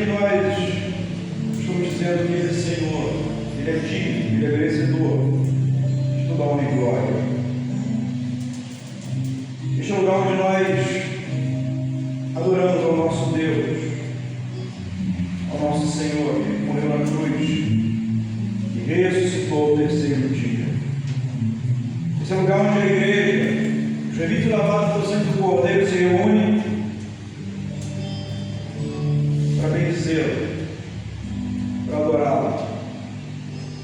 que nós estamos dizendo que Ele é Senhor, Ele é digno, Ele é merecedor de toda honra e glória. Este é o lugar onde nós adoramos ao nosso Deus, ao nosso Senhor, que morreu na cruz e ressuscitou ao terceiro dia. Esse é o lugar onde a igreja, os remidos lavados pelo sangue do Cordeiro, se reúne para bendizê-lo, para adorá-lo,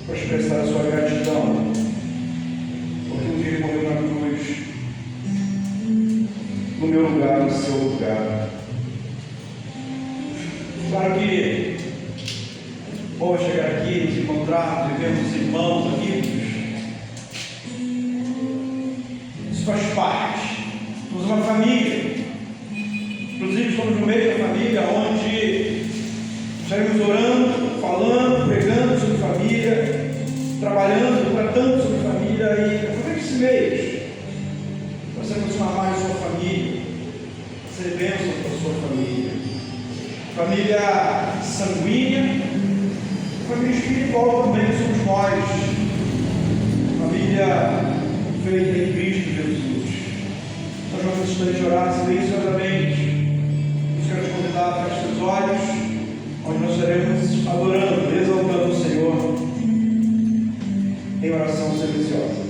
para expressar a sua gratidão, porque um dia ele morreu na cruz, no meu lugar, no seu lugar. Claro que bom chegar aqui, nos encontrarmos e vermos irmãos, amigos. Isso faz parte. Somos uma família. Inclusive estamos no meio da família, onde estaremos orando, falando, pregando sobre família, trabalhando, tratando sobre família, e aproveite esse mês para se aproximar mais da sua família, ser bênção para a sua família. Família sanguínea, família espiritual também somos nós, família feita em Cristo Jesus. Nós vamos instante orar silenciosamente. Eu quero te convidar a fechar os olhos, onde nós estaremos adorando, exaltando o Senhor em oração silenciosa.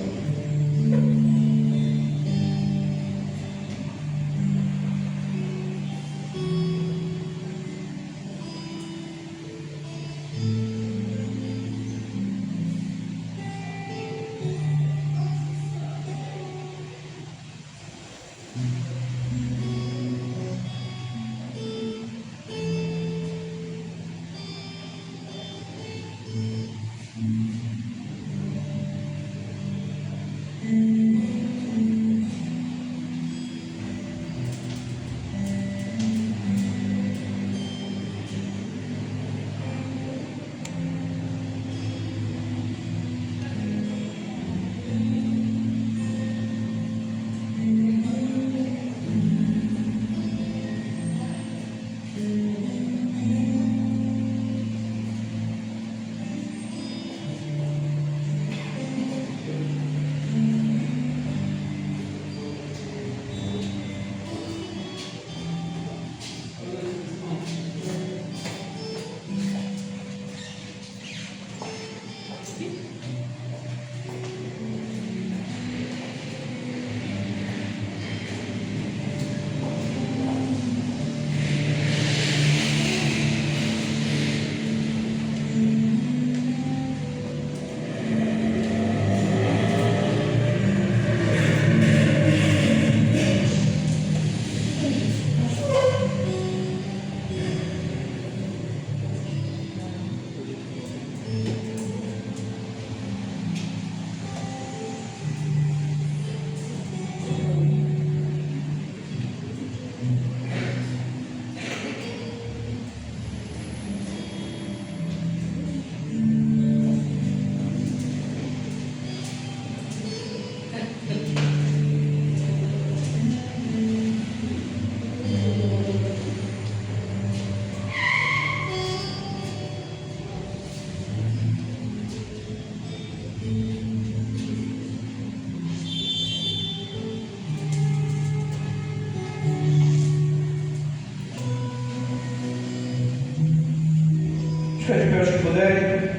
Fica de pé os que puderem.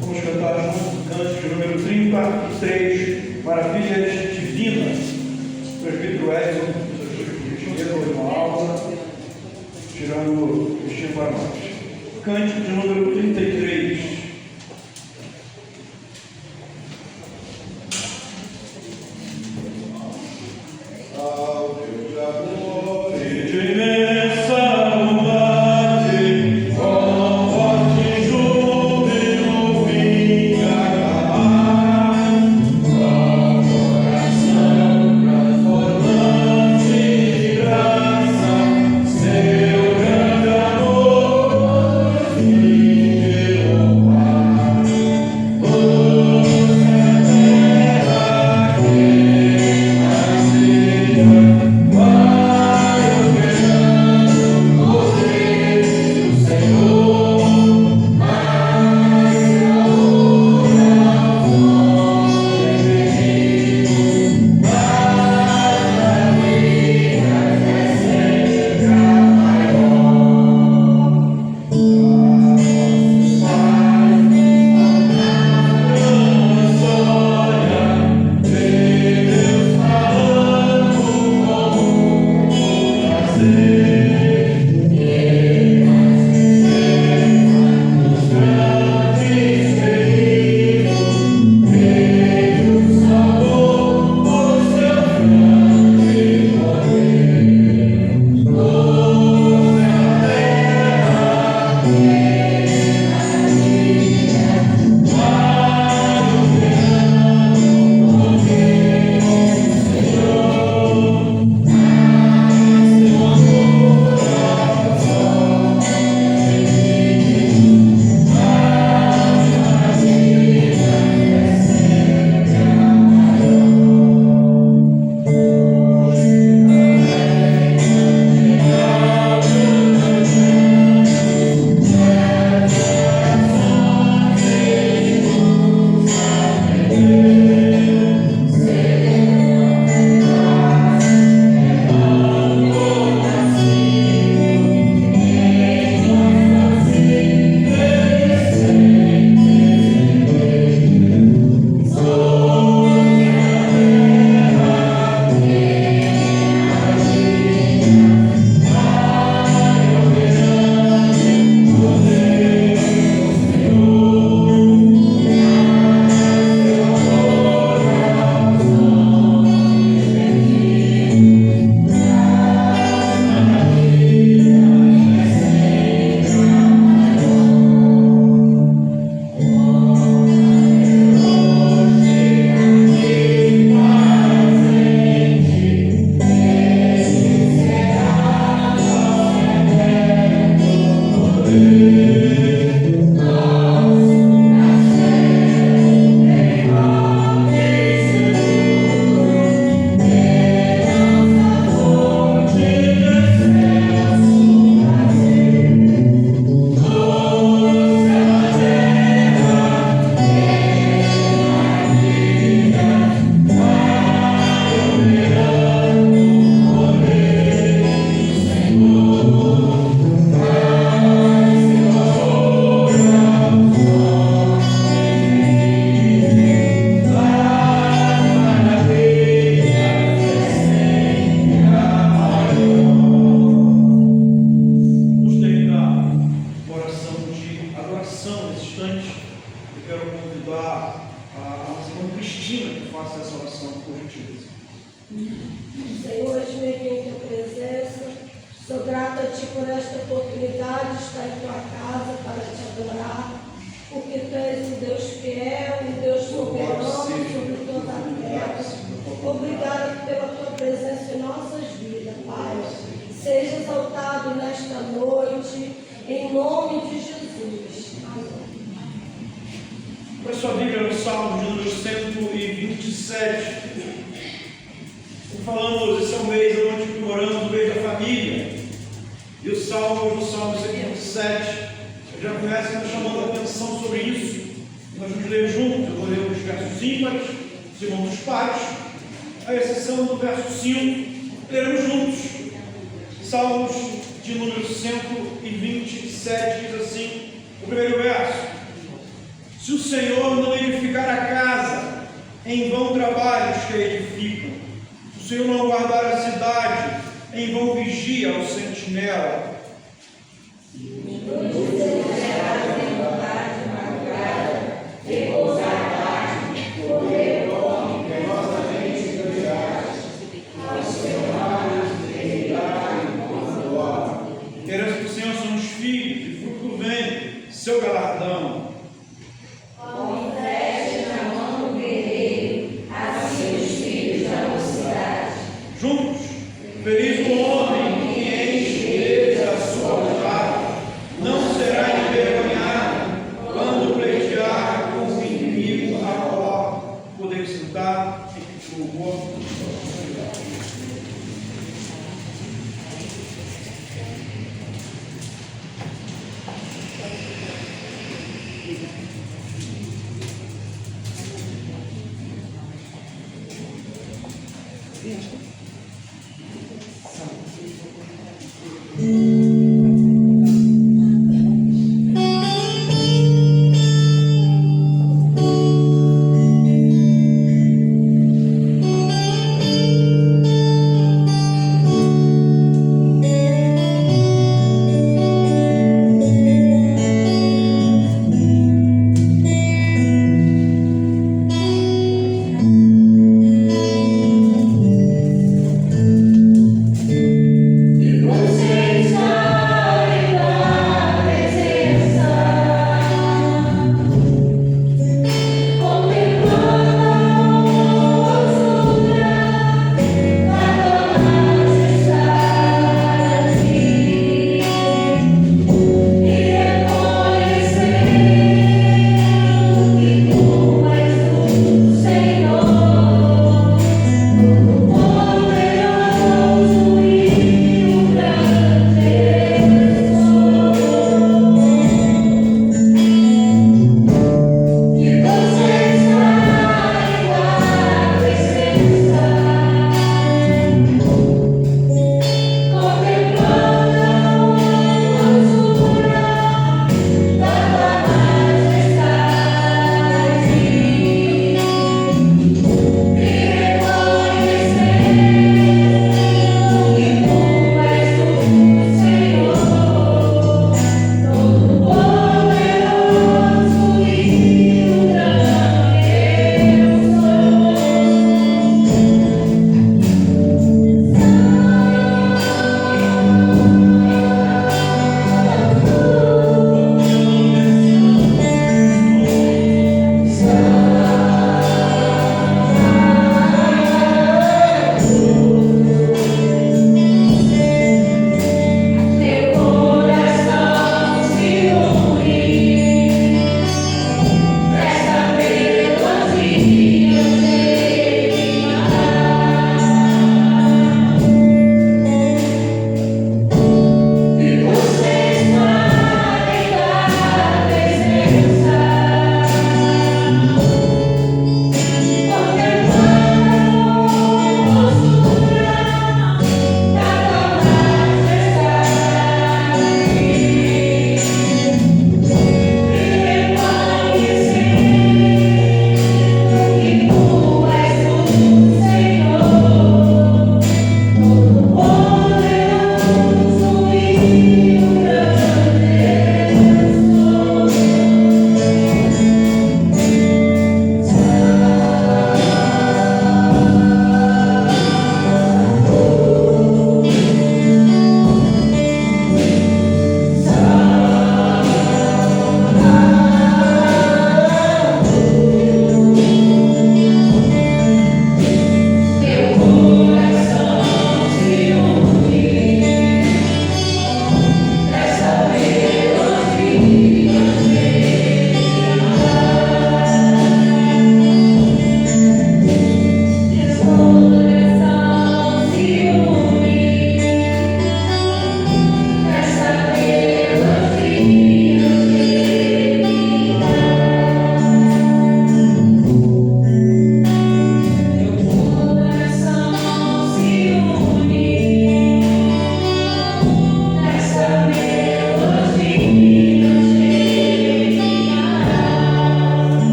Vamos cantar juntos o cântico número 33, Maravilhas Divinas. O presbítero Edson, professor uma aula, tirando o vestido para nós. Cântico de número 33. Seu grande amor,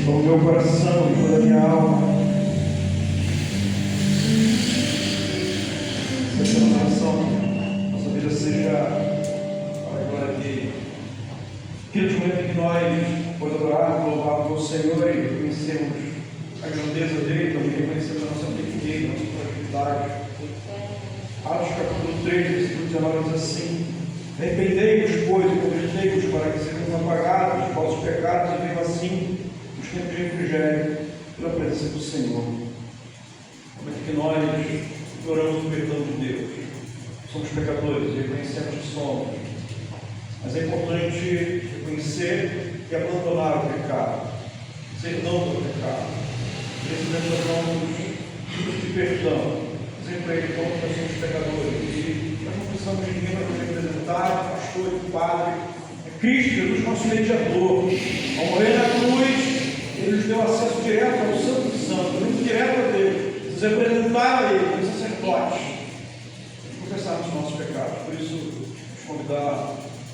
com o meu coração e toda a minha alma. Que essa nossa vida seja para a glória dele. Aquele momento que nós podemos adorar, louvar o Senhor e reconhecermos a grandeza dele, também reconhecermos a nossa pequenez, a nossa fragilidade. Atos capítulo 3, versículo 19 diz assim: arrependei-vos, pois, e convertei-vos para que sejam apagados os vossos pecados e venham assim os tempos de refrigério pela presença do Senhor. Como é que nós oramos o perdão de Deus? Somos pecadores, reconhecemos que somos, mas é importante reconhecer e abandonar o pecado, ser não do pecado. Nesse momento nós vamos de perdão, dizer para ele como nós somos pecadores, e nós não precisamos de ninguém para nos representar, pastor e padre. É Cristo Jesus, nosso mediador. Ao morrer na cruz, ele nos deu acesso direto ao Santo dos Santos, muito direto a Deus, nos representar a ele como sacerdotes, e confessarmos os nossos pecados. Por isso, nos convidar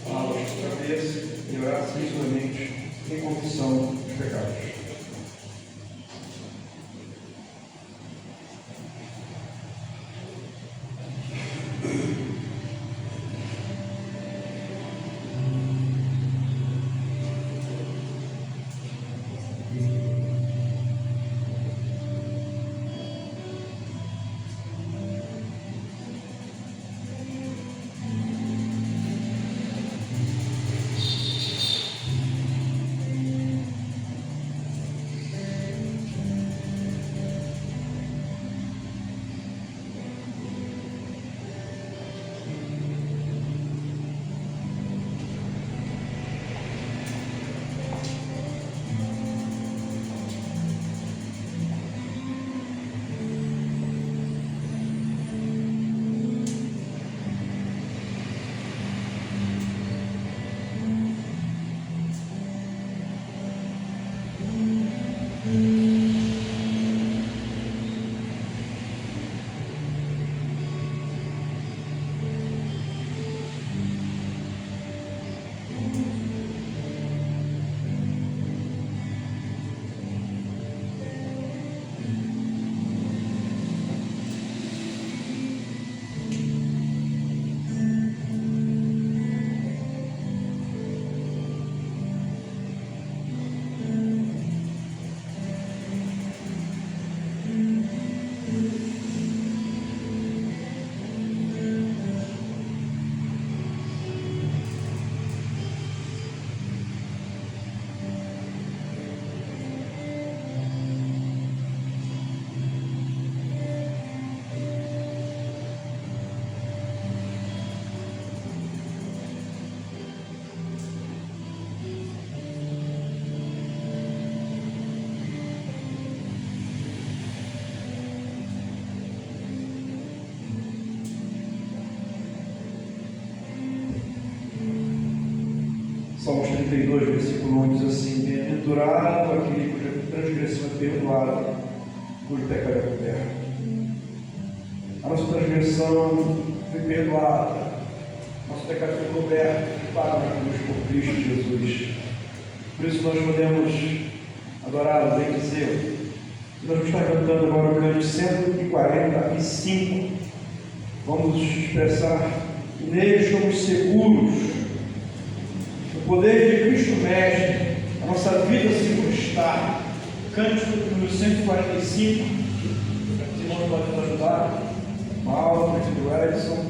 a nossa cabeça e orar sinceramente em confissão dos pecados. Salmos 32, versículo 1 diz assim: bem-aventurado aquele cuja transgressão é perdoada, cujo pecado é coberto. A nossa transgressão foi perdoada, nosso pecado foi coberto, pago na cruz por Cristo Jesus. Por isso nós podemos adorar, bem dizer. Nós vamos estar cantando agora o cântico 145. Vamos expressar: nele estamos seguros. O poder de Cristo Mestre, a nossa vida segura está. Cântico número 145. Os irmãos podem nos ajudar. Mauro, do Edson.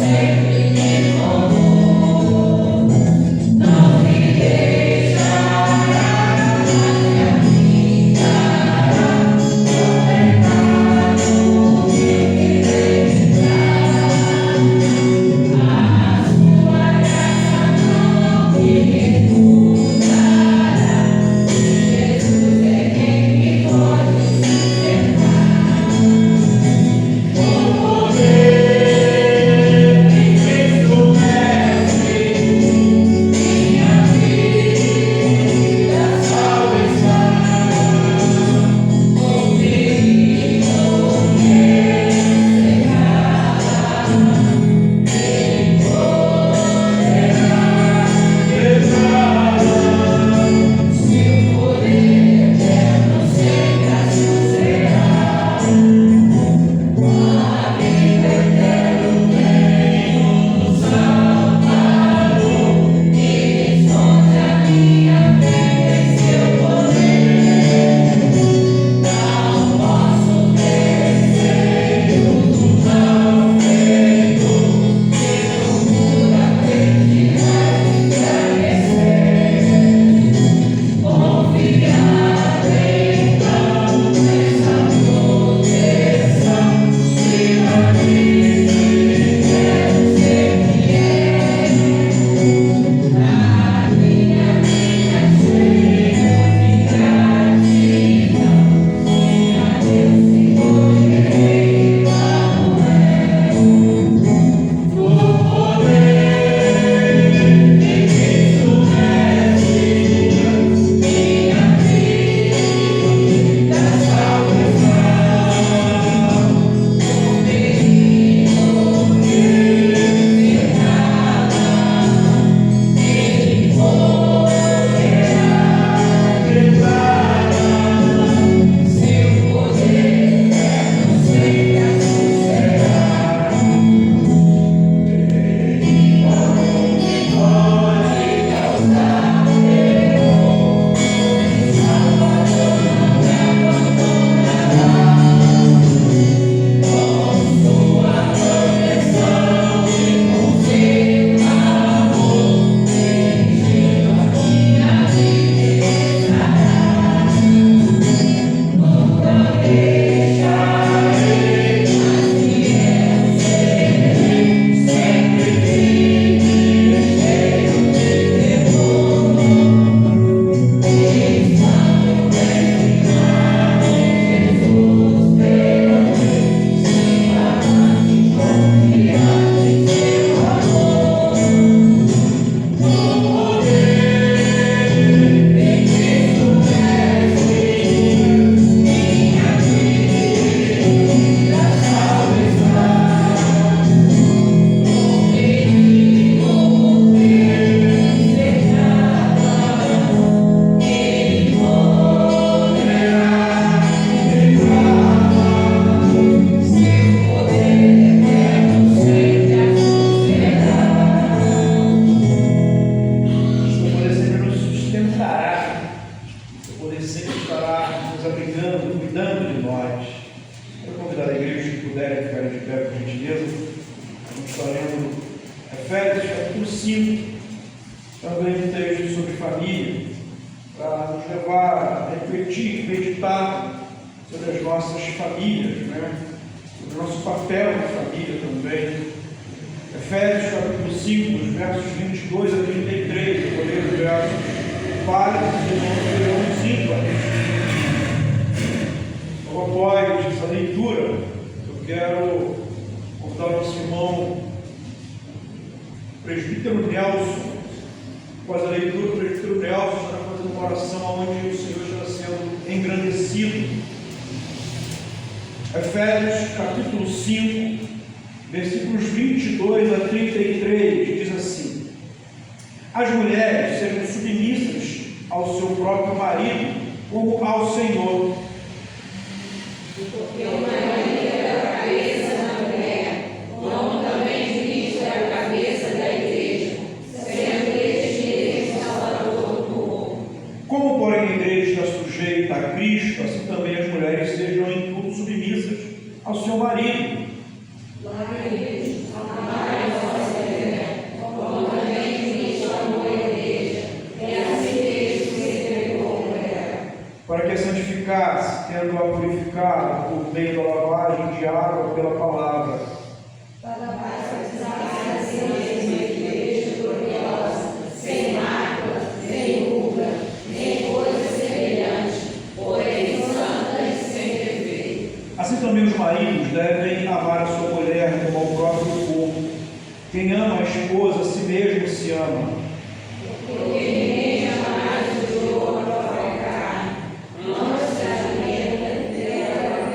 Say estará nos abrigando, cuidando de nós. Quero convidar a igreja que puder ficar de pé, por gentileza. Vamos estar lendo Efésios capítulo 5, também um texto sobre família, para nos levar a refletir, meditar sobre as nossas famílias, sobre o nosso papel na família também. Efésios capítulo 5, os versos 22 a 33, eu vou ler os versos válidos e não ímpares. Após essa leitura, eu quero convidar o nosso irmão presbítero Nelson. Após a leitura, o presbítero Nelson estará fazendo uma oração onde o Senhor está sendo engrandecido. Efésios capítulo 5, versículos 22 a 33, diz assim: as mulheres sejam submissas ao seu próprio marido, como ao Senhor. Porque o marido é a cabeça da mulher, como também Cristo é a cabeça da igreja, sendo este o Salvador do povo. Como, porém, a igreja está sujeita a Cristo, assim também as mulheres sejam em tudo submissas ao seu marido. Para que a santificasse, tendo-a purificado por meio da lavagem de água pela palavra, Para batizar a si mesmo a igreja gloriosa, sem mácula, nem ruga, nem coisa semelhante, porém santa e sem defeito. assim também os maridos devem amar a sua mulher como ao próprio corpo. Quem ama a esposa, a si mesmo se ama. Porque ninguém jamais odiou a própria carne, não se alimenta dela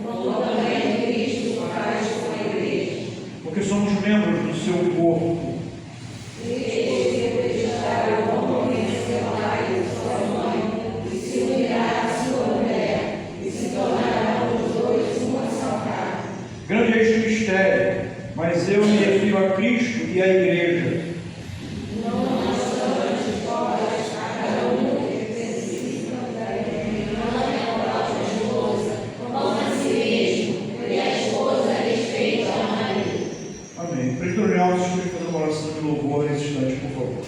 como também Cristo faz com a igreja. Porque somos membros do seu corpo. Cristo deixará o homem seu pai e sua mãe, e se unirá à sua mulher, e se tornarão os dois uma só carne. Grande é este mistério, mas eu me refiro a Cristo e à igreja. Amém. Presbítero Nelson, deixa eu fazer uma oração de louvor nesse instante, por favor.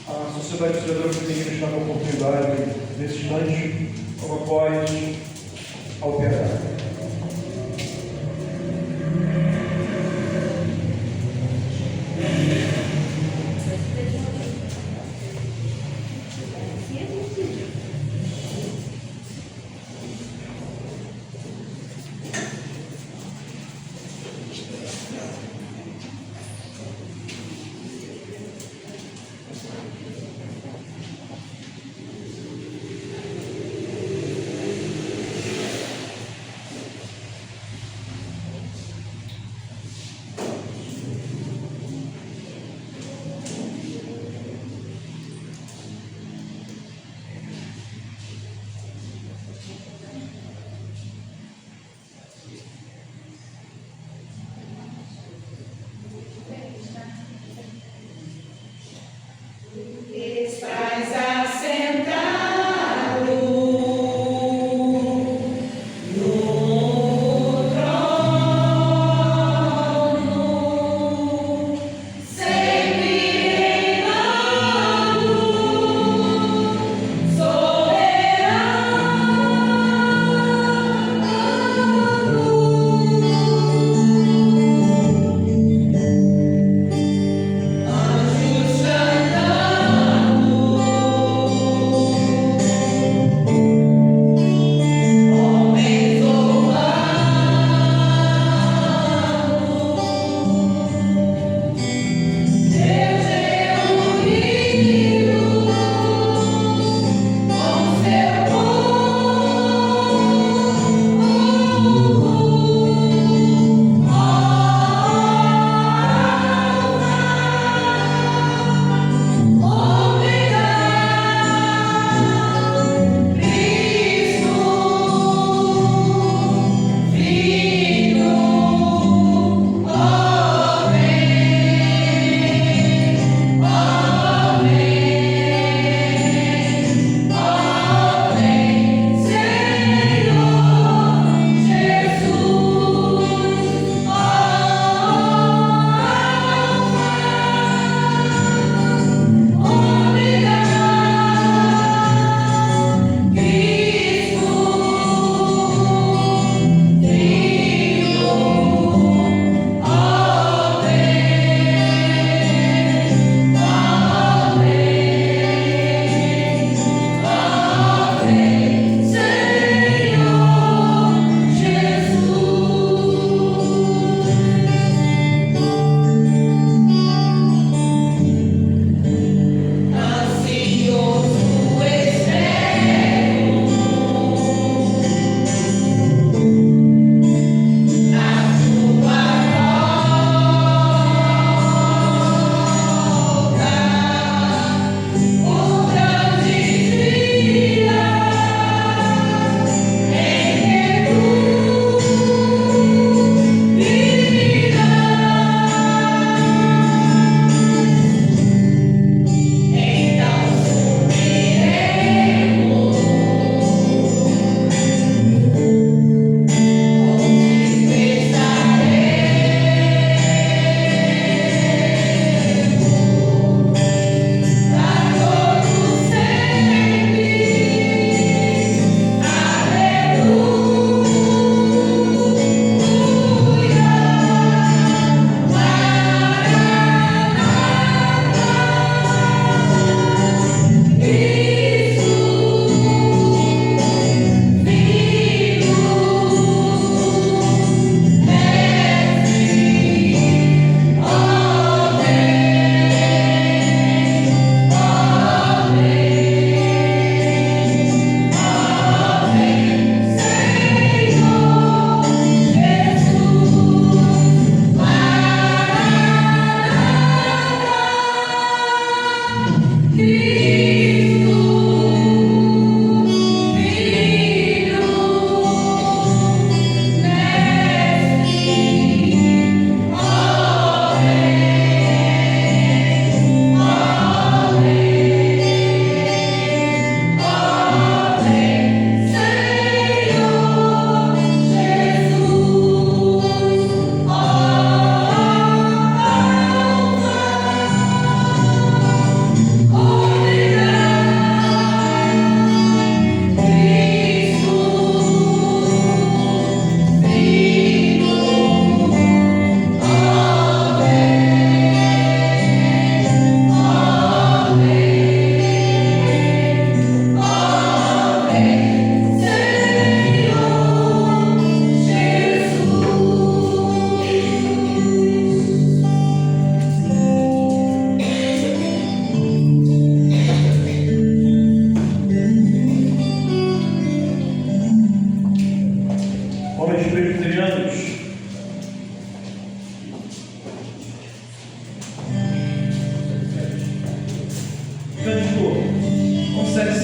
A Sociedade Historiadora Feminina está na oportunidade, nesse instante, como após a operar.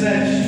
17.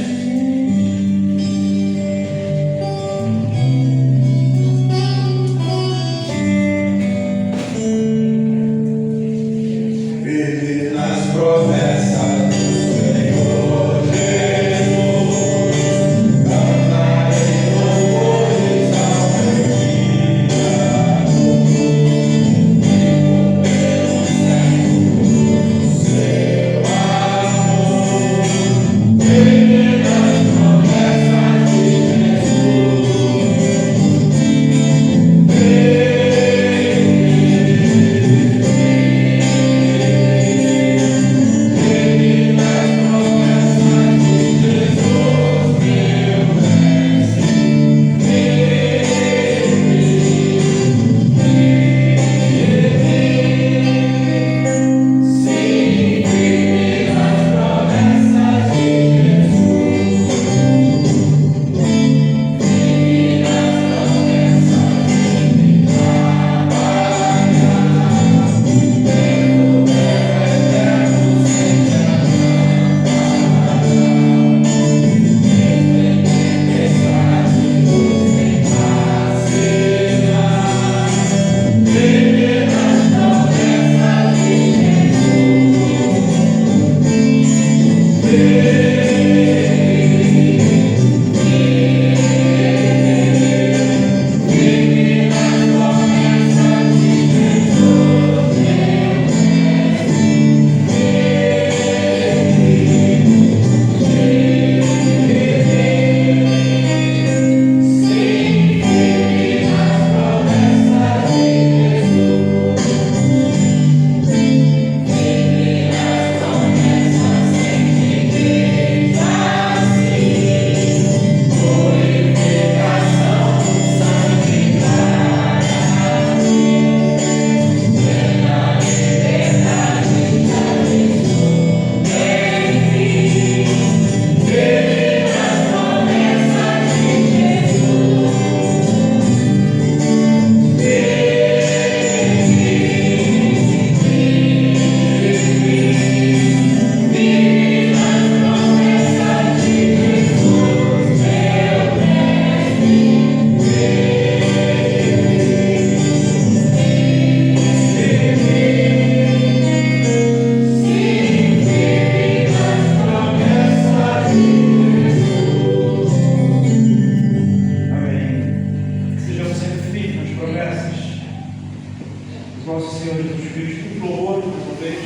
Nosso Senhor Jesus Cristo, por louvor, uma vez.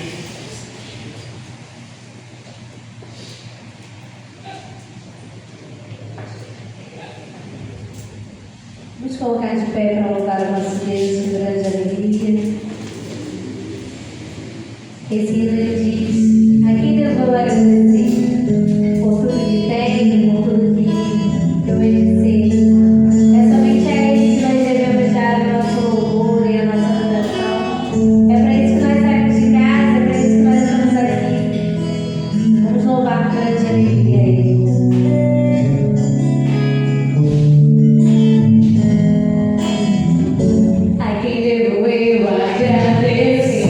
Vamos colocar de pé para louvar o nosso Deus com grande alegria. Esse hino ele diz: a quem Deus vou agradecer por tudo que tem, por tudo que eu merecer. É somente a Ele que nós devemos dar o nosso louvor e a nossa adoração. É para isso que nós saímos de casa, é para isso que nós estamos aqui. Vamos louvar com grande alegria a Ele. A quem devo eu agradecer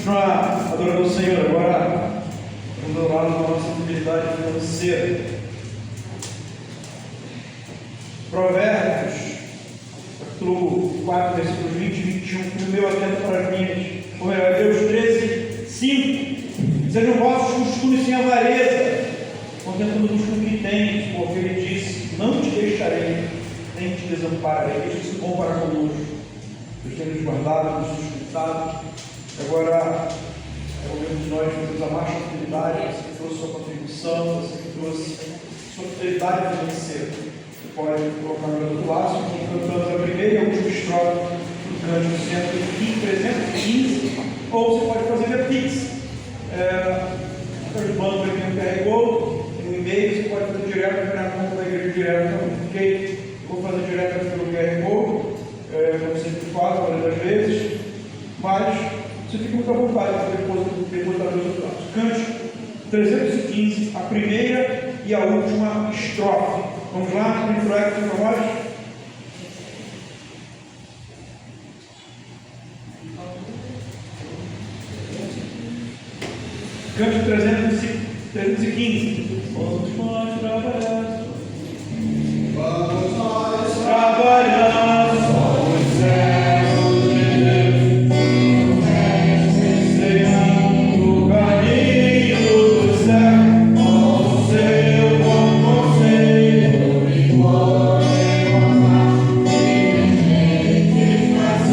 continuar adorando o Senhor. Agora, vamos adorar na nossa fidelidade financeira. Provérbios, capítulo 4, versículos 20 e 21. Filho meu, atento para as minhas. Ou melhor, Hebreus 13, 5. Sejam vossos costumes sem avareza, contentando-vos com o que tens, porque ele disse: não te deixarei, nem te desampararei. Isso se compara conosco. Deus tem nos guardado, nos sustentado. Agora, é o momento de nós fazermos a marcha da fidelidade. Você que trouxe sua contribuição, você que trouxe sua fidelidade financeira. Você pode colocar no outro lado, cantando a primeira e a última estrofe do cântico 315, ou você pode fazer a Pix. Ajudando para quem não carregou, tem um e-mail, você pode fazer direto na conta da igreja direto. Então, ok, vou fazer direto pelo carregou, como sempre falo, várias vezes, mas você fica muito à vontade para depositar os resultados. Cântico 315, a primeira e a última estrofe. Vamos lá, tem projeto para nós? Cântico 315. Vamos nós trabalhar. Vamos nós trabalhar. Somos servos de Deus. Seguindo o caminho do céu. Com o seu bom conselho. E podemos amar. E fazer o que ele ordenar.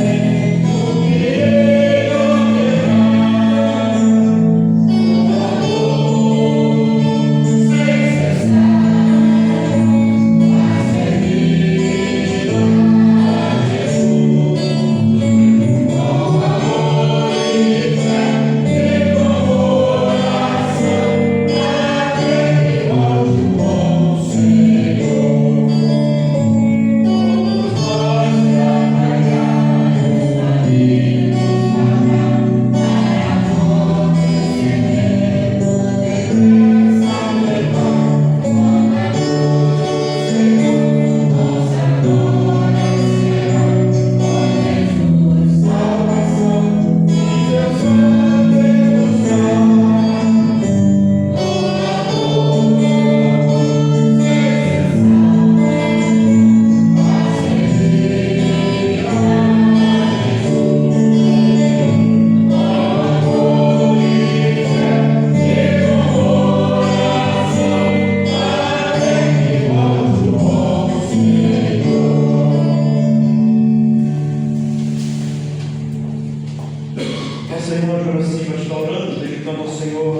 Essa irmã Joraci vai estar orando, dedicando ao Senhor a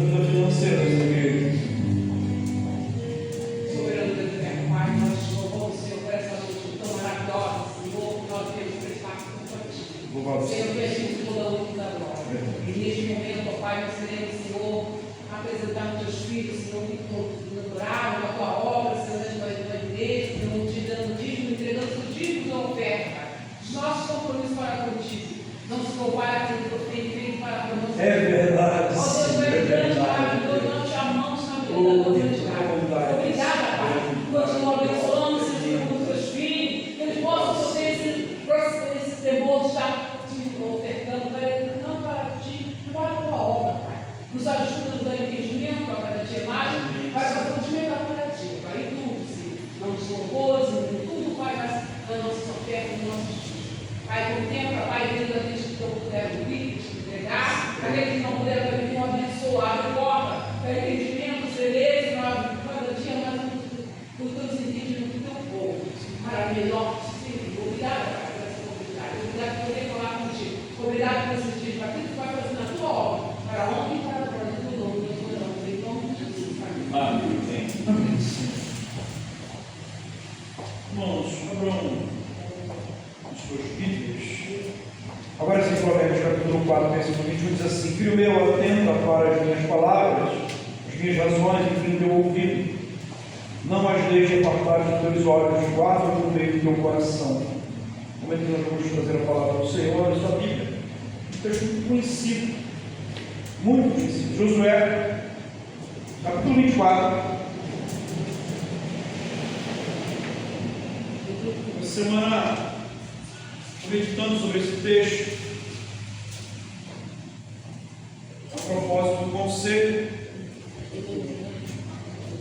vida financeira dessa igreja. Soberano Deus eterno, Pai, nós louvamos o Senhor por essa noite tão maravilhosa, Senhor, que nós temos prestado contigo. Senhor, que a gente toda a luta da glória. E neste momento, ó Pai, nós queremos, Senhor, apresentar os teus filhos, Senhor, que inauguraram a tua obra, Senhor, na tua igreja, Senhor, te dando dízimo, entregando os dízimos da oferta. Os nossos compromissos para contigo. Não se compara aquilo que eu tenho feito para conosco. É verdade. Ó Deus, tu és grande, maravilhoso, nós te amamos na vida da tua grandiosidade. Obrigada, Pai. Continua abençoando os teus filhos, que eles possam ter esse temor de estar te ofertando, não para ti, para a tua obra, Pai. Nos ajuda, nos dá entendimento para cada dia mais, vai fazer o melhor para ti, Pai. E tudo, Senhor. Não nos louvores, tudo, Pai, mas a nossa oferta, o nosso destino. Pai, contempla, Pai, Deus, aqueles que não puderam vir, te entregar, aqueles que não puderam vir, abençoar, a porta, para entendimento, certeza, cada dia mais por teus entendimentos do teu povo, para melhor te servir. Obrigada, Pai, por essa oportunidade. Obrigado por poder falar contigo. Obrigado por esses dias, para aquilo que tu vai fazer na tua obra, para a honra e para a glória do nome, nós oramos em nome de Jesus. Amém. Amém. Irmãos, abram os seus Bíblias. Agora sim, Provérbios capítulo 4, versículo 21 diz assim: Filho meu, atenta para as minhas palavras, as minhas razões, inclina o teu ouvido. Não as deixe apartar dos teus olhos, guarda no meio do teu coração. No momento que nós vamos trazer a palavra do Senhor, esta Bíblia, um texto muito conhecido, Josué, capítulo 24. Essa semana, meditando sobre esse texto, ser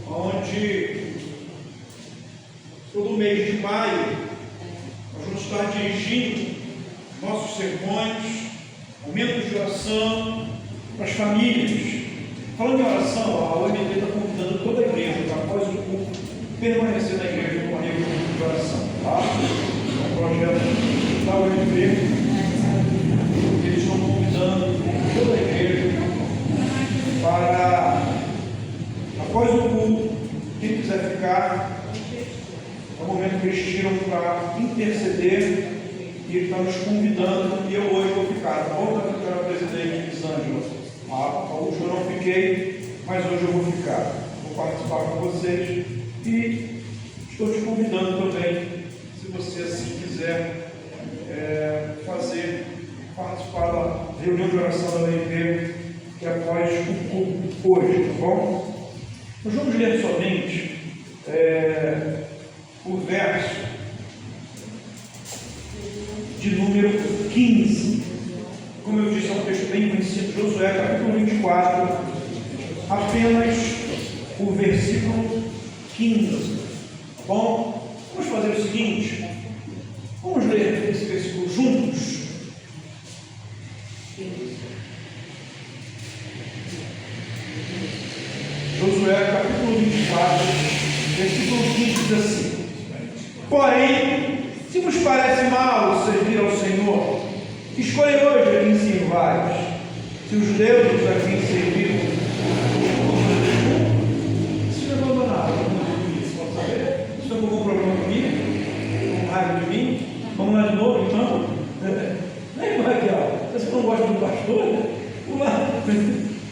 onde todo mês de maio nós vamos estar dirigindo nossos sermões, momentos de oração para as famílias. Falando em oração, a OMT está convidando toda a igreja, após o culto, permanecer na igreja com a reunião de oração. Tá? É um projeto da OMT. Eles estão convidando toda a igreja para, após o culto, quem quiser ficar, é o momento que eles tiram para interceder, e ele está nos convidando, e eu hoje vou ficar. Volta para o presidente Lisângela. Hoje eu não fiquei, mas hoje eu vou ficar. Vou participar com vocês e estou te convidando também, se você assim quiser, participar da reunião de oração da OMT, que é após o culto hoje, tá bom? Nós vamos ler somente o verso de número 15. Como eu disse, é um texto bem conhecido, Josué, capítulo 24, apenas o versículo 15. Tá bom? Vamos fazer o seguinte, vamos ler esse versículo juntos. Josué, capítulo 24, versículo 15 diz assim: porém, se vos parece mal servir ao Senhor, escolhe hoje a quem sirvais. Se os deuses a quem serviram se abandonaram, pode saber? Isso não algum problema comigo? Com raiva de mim? Vamos lá de novo, então? Não é, Raquel? Você não gosta do pastor? Né? Vamos lá.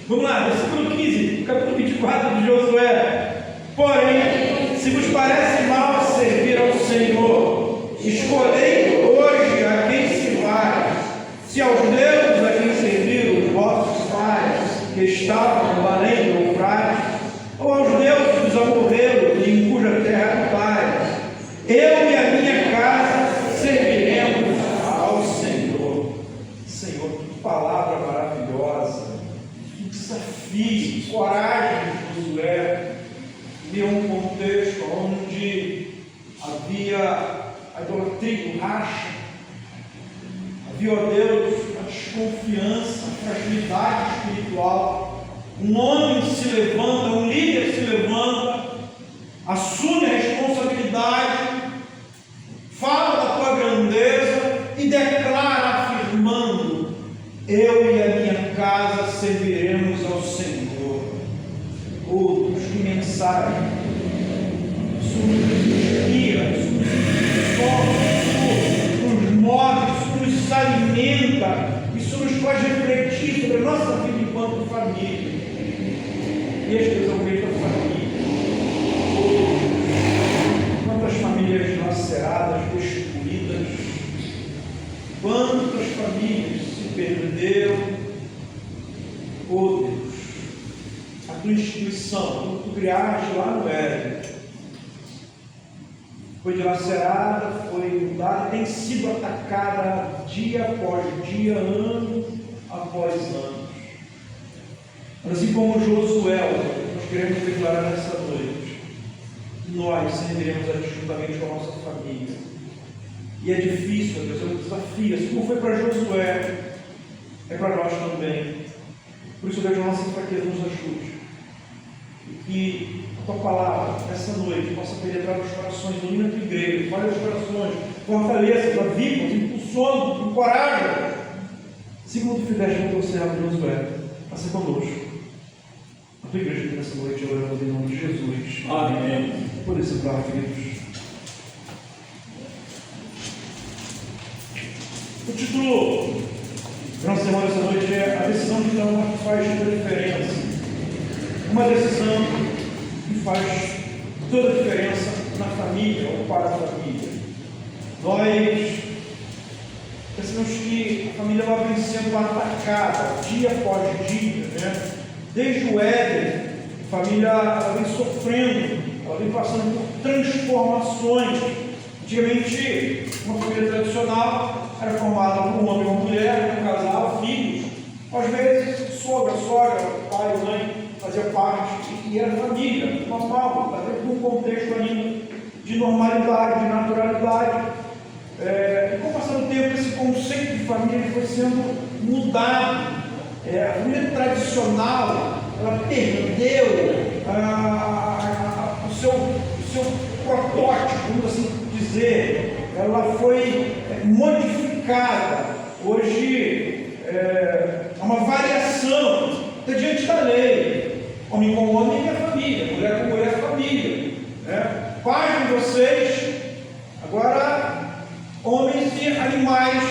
Vamos lá, versículo 15, capítulo 24 de Josué. Porém, se vos parece mal servir ao Senhor, escolhei hoje a quem sirvais. Se aos deuses a quem serviram os vossos pais, que estavam no além do Eufrates, ou aos deuses dos amorreus, em cuja terra habitais, eu e a minha casa serviremos ao Senhor. Senhor, que palavra maravilhosa, que desafio, que coragem de Josué. Em um contexto onde havia a idolatria, o racha, havia, ó Deus, a desconfiança, a fragilidade espiritual. Um homem se levanta, um líder se levanta, assume a responsabilidade, fala da tua grandeza e declara, afirmando: eu e a minha casa serviremos ao Senhor. Oh, Deus, que mensagem! Isso nos guia, isso nos move, isso nos alimenta, isso nos faz refletir sobre a nossa vida enquanto família, e especialmente a família. Quantas famílias dilaceradas, destruídas, quantas famílias se perderam. Oh Deus, a tua instituição, que tu criaste lá no Éden, foi dilacerada, foi mudada, tem sido atacada dia após dia, ano após ano. Assim como Josué, nós queremos declarar nessa noite, nós serviremos a ti juntamente com a nossa família. E é difícil, Deus, é um desafio, assim como foi para Josué, é para nós também. Por isso, Deus, a nossa fraqueza nos ajude. E que a tua palavra, essa noite, possa penetrar nos corações, ilumina a tua igreja, fale os corações, fortaleça, aviva, impulsiona, encoraja. Segundo tu fizeste com o teu servo Josué, faça conosco. A tua igreja aqui nessa noite, oramos em nome de Jesus. Amém. Por isso, para queridos. O título da nossa semana essa noite é a decisão de cada uma que faz toda a diferença. Uma decisão que faz toda a diferença na família ou para a família. Nós pensamos que a família ela vem sendo atacada dia após dia, né? Desde o Éden, a família ela vem sofrendo, ela vem passando por transformações. Antigamente, uma família tradicional era formada por um homem e uma mulher, um casal, filhos. Às vezes, sogra, pai, mãe, fazia parte, e era família, normal, até num contexto ainda de normalidade, de naturalidade. E com o passar do tempo, esse conceito de família foi sendo mudado. A família tradicional, ela perdeu o seu protótipo, vamos assim dizer, ela foi modificada. Hoje há uma variação, até diante da lei. Homem com homem é família, mulher com mulher é família. Pais de vocês, agora homens e animais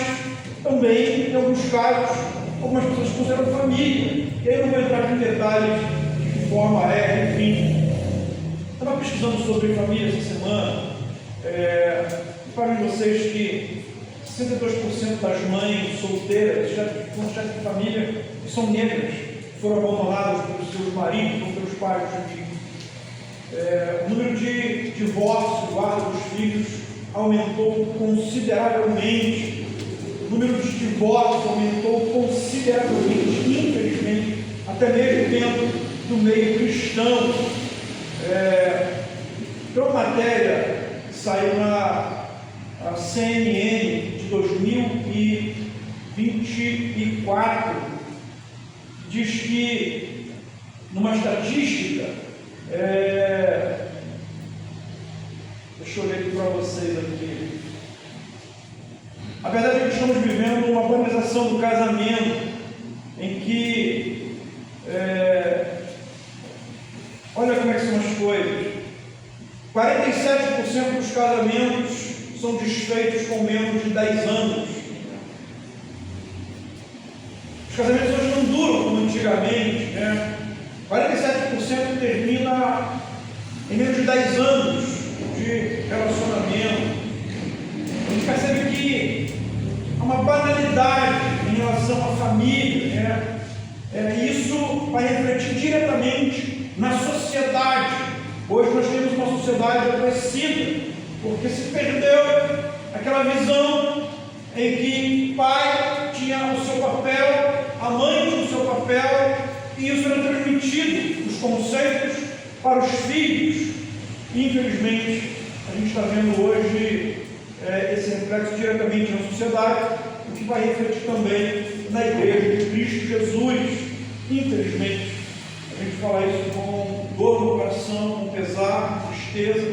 também, em alguns casos, algumas pessoas consideram família. E aí eu não vou entrar em detalhes de que forma enfim. Estava pesquisando sobre família essa semana. Para vocês que 62% das mães solteiras, são chefes de família, que são negras, foram abandonadas pelos seus maridos ou pelos pais dos filhos. O número de divórcios, guarda dos filhos, aumentou consideravelmente. O número de divórcios aumentou consideravelmente, infelizmente, até mesmo dentro do meio cristão. Tem uma matéria que saiu na CNN de 2024, diz que, numa estatística, deixa eu ler aqui para vocês aqui. A verdade é que estamos vivendo uma banalização do casamento, em que, olha como é que são as coisas. 47% dos casamentos são desfeitos com menos de 10 anos. Os casamentos hoje não duram como antigamente, 47% termina em menos de 10 anos de relacionamento. A gente percebe que há uma banalidade em relação à família, e isso vai refletir diretamente na sociedade. Hoje nós temos uma sociedade adoecida, porque se perdeu aquela visão em que o pai tinha o seu papel, a mãe tinha o seu papel, e isso era transmitido, os conceitos, para os filhos. Infelizmente, a gente está vendo hoje esse reflexo diretamente na sociedade, o que vai refletir também na igreja de Cristo Jesus. Infelizmente, a gente fala isso com dor no coração, com pesar, com tristeza.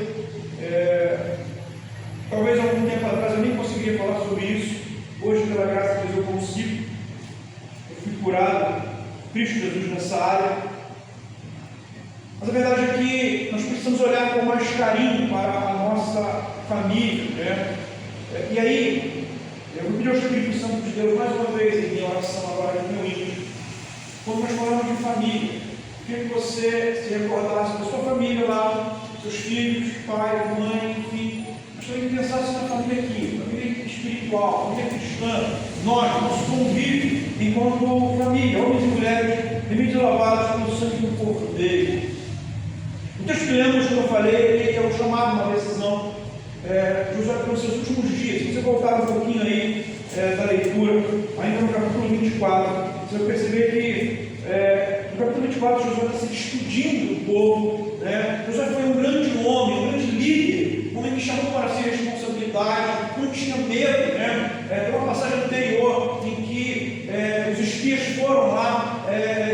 Talvez algum tempo atrás eu nem conseguiria falar sobre isso. Hoje, pela graça de Deus, eu consigo. Eu fui curado, Cristo Jesus nessa área. Mas a verdade é que nós precisamos olhar com mais carinho para a nossa família, E aí, eu vou pedir ao Espírito Santo de Deus mais uma vez em minha oração agora aqui no íntimo. Quando nós falamos de família, queria que você se recordasse da sua família lá, seus filhos, pai, mãe, enfim. Mas também que pensasse na família aqui, família espiritual, família cristã, nosso convívio enquanto família, homens e mulheres, remidos e lavados pelo sangue do Cordeiro. O texto que lemos, como eu falei, ele é o chamado uma decisão. Josué pelos seus últimos dias. Se você voltar um pouquinho aí da leitura, ainda no capítulo 24, você vai perceber que no capítulo 24 Josué está se despedindo do povo. Josué foi um grande homem, um grande líder, um homem que chamou para si a responsabilidade, não tinha medo. Tem uma passagem anterior em que os espias foram lá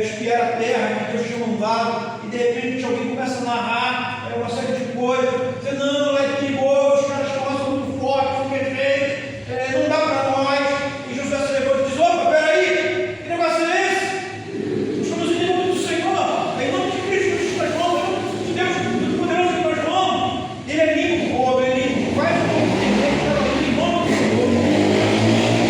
espiar a terra que Deus tinha mandado, e de repente alguém começa a narrar uma série de coisas, dizendo: não, lá é perigoso, os caras são muito fortes, são guerreiros, não dá para nós. E Josué se levou e diz: opa, peraí, que negócio é esse? Estamos em nome do Senhor, em nome de Cristo, que nós vamos, em nome de Deus, poderoso que nós vamos. Ele é limpo, o povo, ele é limpo, faz o povo entender em nome do Senhor. E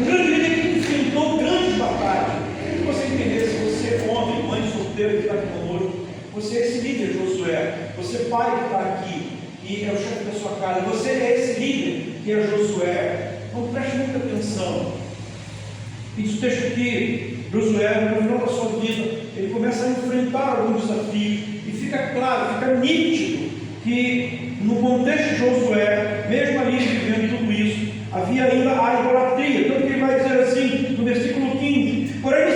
um grande líder que enfrentou grandes batalhas. Queria que você entendesse, você, homem, mãe solteira que está aqui conosco, você é esse líder, Josué. Você, pai que está aqui e é o chefe da sua casa, você é esse líder que é Josué. Então preste muita atenção. Diz o texto que Josué, no final da sua vida, ele começa a enfrentar alguns desafios, e fica claro, fica nítido que no contexto de Josué, mesmo ali vivendo tudo isso, havia ainda a idolatria. Tanto que ele vai dizer assim no versículo 15: porém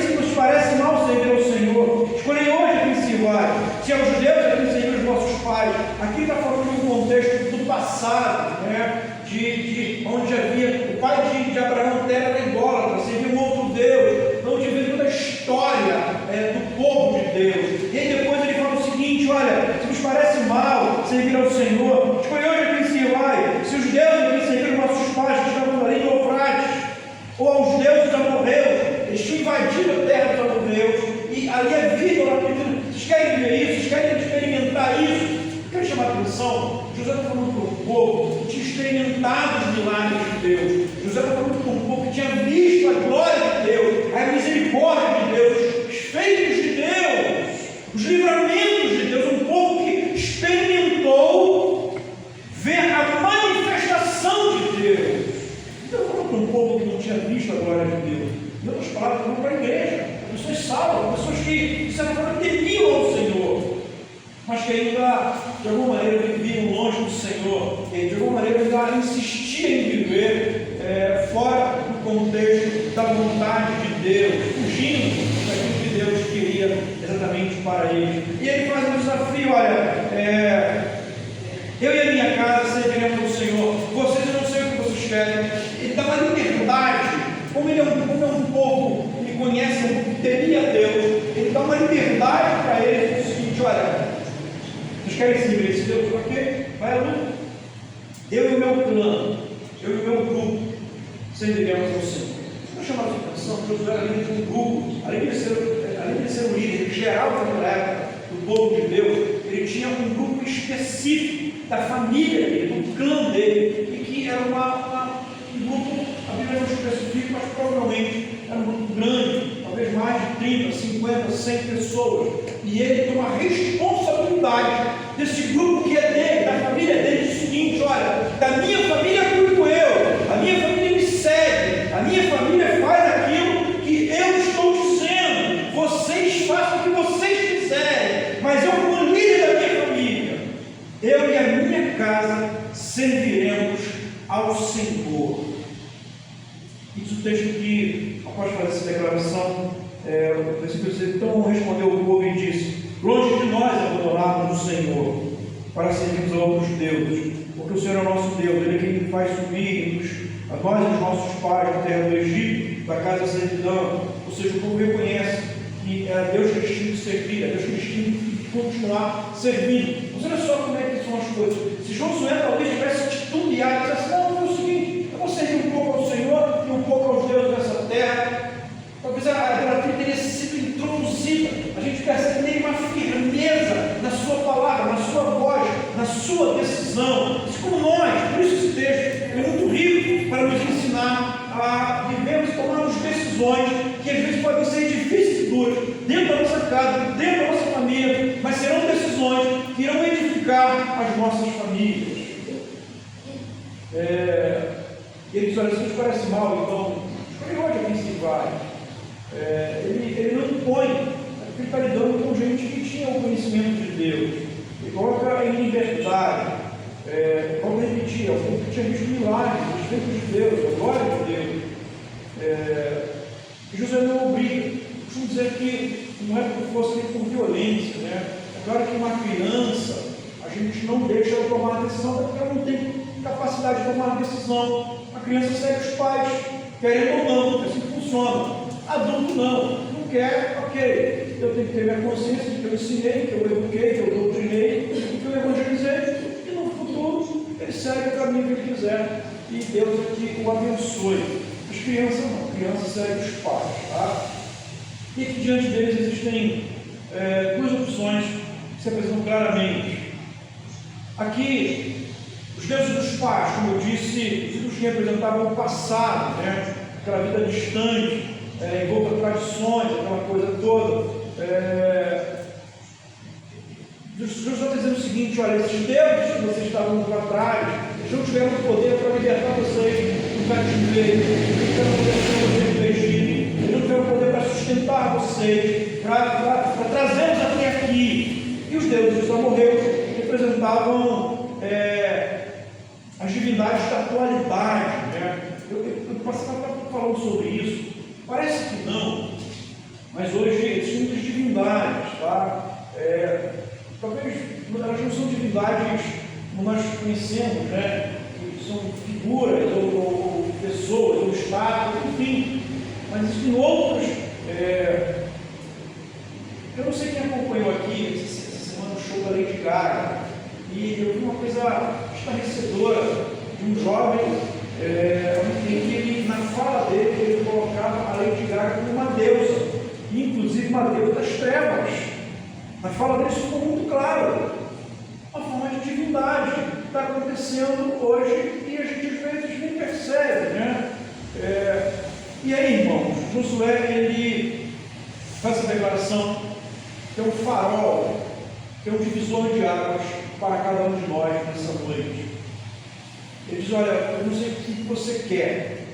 onde havia o pai de Abraão, terra era idólatra, servia um outro Deus, onde havia toda a história do povo de Deus. E aí depois ele fala o seguinte: olha, se nos parece mal servir ao Senhor, escolheu a quem servir, se os deuses a quem serviram nossos pais que estavam ali no Eufrates, ou aos deuses amorreus, eles tinham invadido a terra dos amorreus, e ali é vida lá pedindo. Vocês querem ver isso? Vocês querem experimentar isso? Eu quero chamar a atenção. José está falando para o povo que tinha experimentado os milagres de Deus. José está falando para o povo que tinha visto a glória de Deus, a misericórdia de Deus, os feitos de Deus, os livramentos de Deus. Um povo que experimentou ver a manifestação de Deus. Então, eu falo para um povo que não tinha visto a glória de Deus. Em outras palavras, eu falo para a igreja, pessoas salvas, pessoas que, de certa forma, temiam ao Senhor, mas que ainda, de alguma maneira, viviam longe do Senhor, e de alguma maneira ainda insistiam em viver fora do contexto da vontade de Deus, fugindo daquilo que Deus queria exatamente para eles. E ele faz um desafio: olha, eu e a minha casa serviremos ao Senhor, vocês eu não sei o que vocês querem. Ele dá uma liberdade, como ele é um povo que conhece, que temia Deus, ele dá uma liberdade para eles, no seguinte: olha, vocês querem servir esse Deus? Por quê? Vai à luta. Eu e o meu plano, eu e o meu grupo, serviremos ao Senhor. Não chamaram a atenção que Josué era líder de um grupo, além de ser um líder geral naquela época do povo de Deus, ele tinha um grupo específico da família dele, do clã dele, e que era um grupo, a Bíblia não especifica, mas provavelmente era um grupo grande, talvez mais de 30, 50, 100 pessoas. E ele tem uma responsabilidade desse grupo que é dele, da família dele, diz o seguinte: olha, da minha família cuido eu, a minha família me segue, a minha família faz aquilo que eu estou dizendo, vocês façam o que vocês quiserem, mas eu, como líder da minha família, eu e a minha casa serviremos ao Senhor. Diz o texto que, após fazer essa declaração, o versículo 6: então respondeu o povo e disse: longe de nós abandonarmos o Senhor para servirmos a outros deuses, porque o Senhor é o nosso Deus, Ele é quem faz subir a nós e os nossos pais da terra do Egito, da casa da servidão. Ou seja, o povo reconhece que é Deus que eles tinham de servir, é Deus que eles tinham de continuar servindo. Mas olha só como é que são as coisas. Se Josué talvez tivesse titubeado e dissesse: não, é o seguinte, eu vou servir um pouco ao Senhor e um pouco aos deuses dessa terra, talvez a idolatria teria sido introduzida. A gente percebe nele uma firmeza na sua palavra, na sua voz, na sua decisão. Isso como nós. Por isso esse texto é muito rico para nos ensinar a vivermos e tomarmos decisões que às vezes podem ser difíceis e duras, dentro da nossa casa, dentro da nossa família, mas serão decisões que irão edificar as nossas famílias. Ele diz: olha, se nos parece mal, então escolhe hoje a quem se vai. Ele não impõe, porque ele está lidando com gente que tinha o conhecimento de Deus. Ele coloca em liberdade, como repetir, o povo que tinha visto milagres, os feitos de Deus, a glória de Deus. E José não obriga. Eu costumo dizer que não é porque fosse por violência, né? É claro que uma criança, a gente não deixa ela tomar a decisão, porque ela não tem capacidade de tomar a decisão. A criança segue os pais, querendo ou não, é assim que funciona. Adulto não quer, ok, eu tenho que ter minha consciência de que eu ensinei, que eu eduquei, que eu doutrinei, que eu evangelizei, e no futuro ele segue o caminho que ele quiser, e Deus aqui o abençoe. As crianças não, a criança segue os pais, tá? E aqui diante deles existem duas opções que se apresentam claramente. Aqui, os deuses dos pais, como eu disse, os ídolos que representavam o passado, né? Aquela vida distante, envolta tradições, aquela coisa toda. Jesus está dizendo o seguinte: olha, esses deuses que vocês estavam para trás, eles não tiveram poder para libertar vocês do cativeiro, eles não tiveram poder para vocês do Egito, eles não tiveram poder para sustentar vocês, para trazê-los até aqui. E os deuses dos amorreus representavam as divindades da atualidade, né? Eu passava falando sobre isso. Parece que não, mas hoje existem muitas divindades, tá? Talvez elas não são divindades como nós conhecemos, né? que são figuras, ou pessoas, ou estados, enfim. Mas existem outros. Eu não sei quem acompanhou aqui essa semana o show da Lady Gaga, e eu vi uma coisa estarrecedora de um jovem em que ele, na fala dele, ele colocava a Lady Gaga como uma deusa, inclusive uma deusa das trevas. Na fala dele isso ficou muito claro. Uma forma de divindade que está acontecendo hoje e a gente às vezes nem percebe, né? E aí, irmãos, Josué, ele faz essa declaração que é um farol, que é um divisor de águas para cada um de nós nessa noite. Ele diz: olha, eu não sei o que você quer,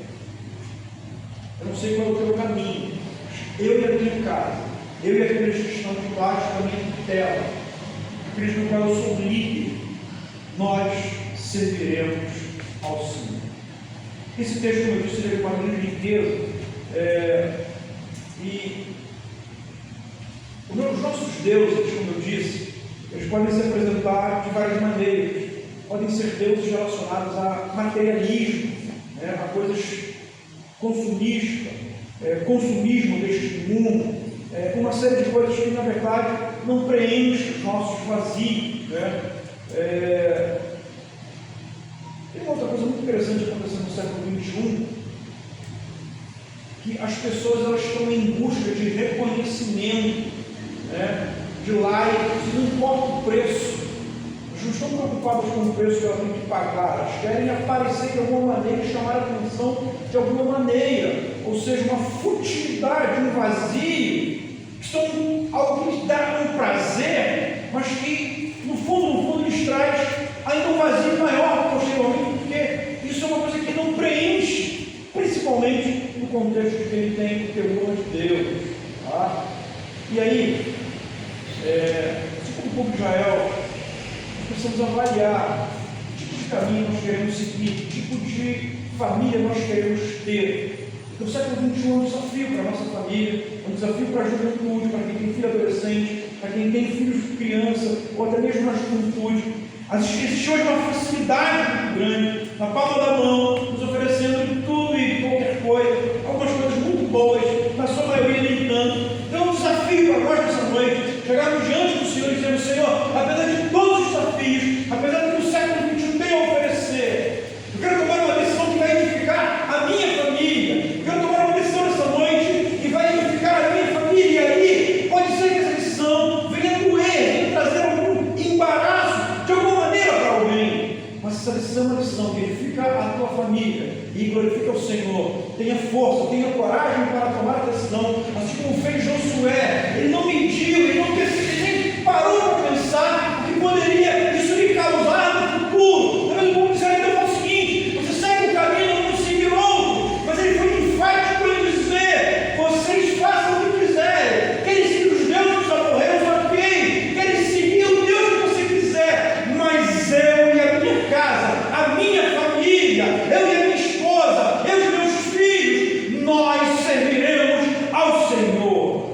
eu não sei qual é o teu caminho, eu e a minha casa, eu e aqueles que estão debaixo da minha tutela, aqueles no qual eu sou líder, nós serviremos ao Senhor. Esse texto, como eu disse, ele é uma grande riqueza, e os nossos deuses, como eu disse, eles podem se apresentar de várias maneiras. Podem ser deuses relacionados a materialismo, a coisas consumistas, consumismo deste mundo, uma série de coisas que, na verdade, não preenchem os nossos vazios. Tem uma outra coisa muito interessante acontecendo no século XXI, que as pessoas elas estão em busca de reconhecimento, de likes, não importa o preço. Elas não estão preocupadas com o preço que elas têm que pagar, elas querem aparecer de alguma maneira e chamar a atenção de alguma maneira, ou seja, uma futilidade, um vazio, que são algo que lhes dá um prazer, mas que no fundo lhes traz ainda um vazio maior posteriormente, porque isso é uma coisa que não preenche, principalmente no contexto de que ele tem o temor de Deus. Tá? E aí, assim como o povo de Israel, nós precisamos avaliar que tipo de caminho nós queremos seguir, que tipo de família nós queremos ter. Então, o século XXI é um desafio para a nossa família, é um desafio para a juventude, para quem tem filho adolescente, para quem tem filhos criança, ou até mesmo na juventude. Existe hoje uma facilidade muito grande, na palma da mão, nos oferecendo de tudo e de qualquer coisa, algumas coisas muito boas, na sua maioria nem tanto. Então é um desafio para nós nessa noite, chegarmos diante do Senhor e dizermos: Senhor, apesar de todos os desafios, apesar do que o século XXI tem a oferecer, eu quero tomar uma decisão que vai edificar a minha família, eu quero tomar uma decisão nessa noite que vai edificar a minha família, e aí pode ser que essa decisão venha doer, venha trazer algum embaraço de alguma maneira para alguém, mas essa decisão é uma decisão que edifica a tua família e glorifica o Senhor. Tenha força, tenha coragem para tomar a decisão, assim como fez Josué. Ele não mentiu, ele não nem parou para pensar o que poderia isso lhe causar no futuro. Talvez o povo disser: então é o seguinte, você segue o caminho, não seguir outro. Mas ele foi enfático em dizer: vocês façam o que quiserem, querem seguir os deuses dos amorreus, ok, querem seguir o Deus que você quiser, mas eu e a minha casa, a minha família, eu e a minha esposa, eu e meus filhos, nós serviremos ao Senhor.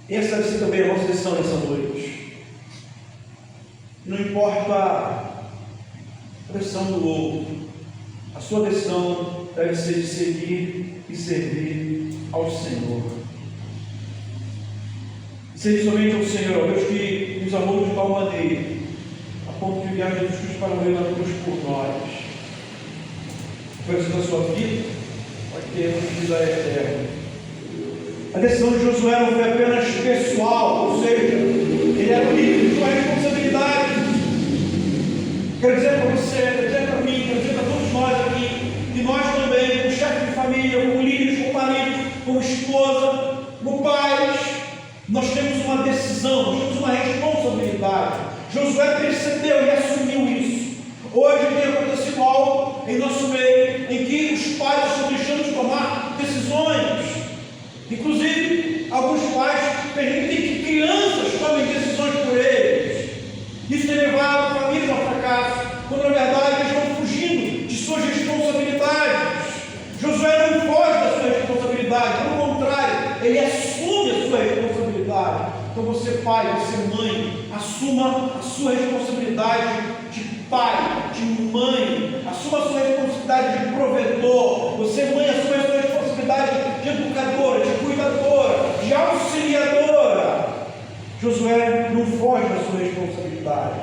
Essa deve ser também a nossa decisão nessa noite. Não importa a decisão do outro, a sua decisão deve ser de seguir e servir ao Senhor. Servir somente ao Senhor, ao Deus que nos amou de tal maneira, a ponto de enviar Jesus Cristo para morrer na cruz por nós. Oferecer a sua vida, pode ter uma vida eterna. A decisão de Josué não foi apenas pessoal, ou seja, ele era o líder de sua responsabilidade. Quero dizer para você, quero dizer para mim, quero dizer para todos nós aqui, que nós também, como chefe de família, como líderes, como maridos, como esposa, como pais, nós temos uma decisão, nós temos uma responsabilidade. Josué percebeu e assumiu isso. Hoje tem acontecido algo em nosso meio, em que os pais estão deixando de tomar decisões. Inclusive, alguns pais permitem que crianças tomem decisões por eles. Isso tem levado famílias ao fracasso, quando na verdade eles estão fugindo de suas responsabilidades. Josué não foge da sua responsabilidade, pelo contrário, ele assume a sua responsabilidade. Então você, pai, você, mãe, assuma a sua responsabilidade pai, de mãe, assuma a sua responsabilidade de provedor. Você, mãe, assuma a sua responsabilidade de educadora, de cuidadora, de auxiliadora. Josué não foge da sua responsabilidade.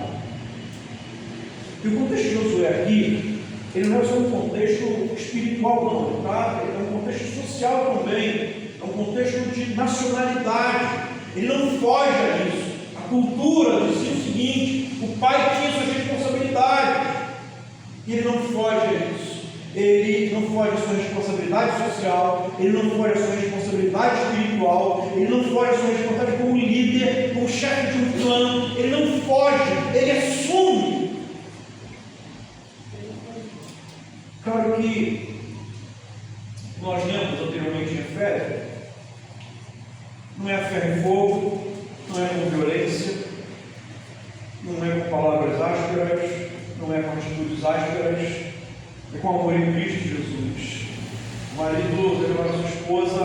E o contexto de Josué aqui, ele não é só um contexto espiritual, não, tá? Ele é um contexto social também, é um contexto de nacionalidade. Ele não foge disso. A cultura dizia o seguinte: o pai tinha suas responsabilidades, e ele não foge disso. Ele não foge da sua responsabilidade social, ele não foge da sua responsabilidade espiritual, ele não foge da sua responsabilidade como líder, como chefe de um clã. Ele não foge, ele assume. Claro que nós lemos anteriormente em Efésios, não é ferro e fogo, não é com violência, não é com palavras ásperas, não é com atitudes ásperas, é com amor em Cristo Jesus. O marido deve amar a sua esposa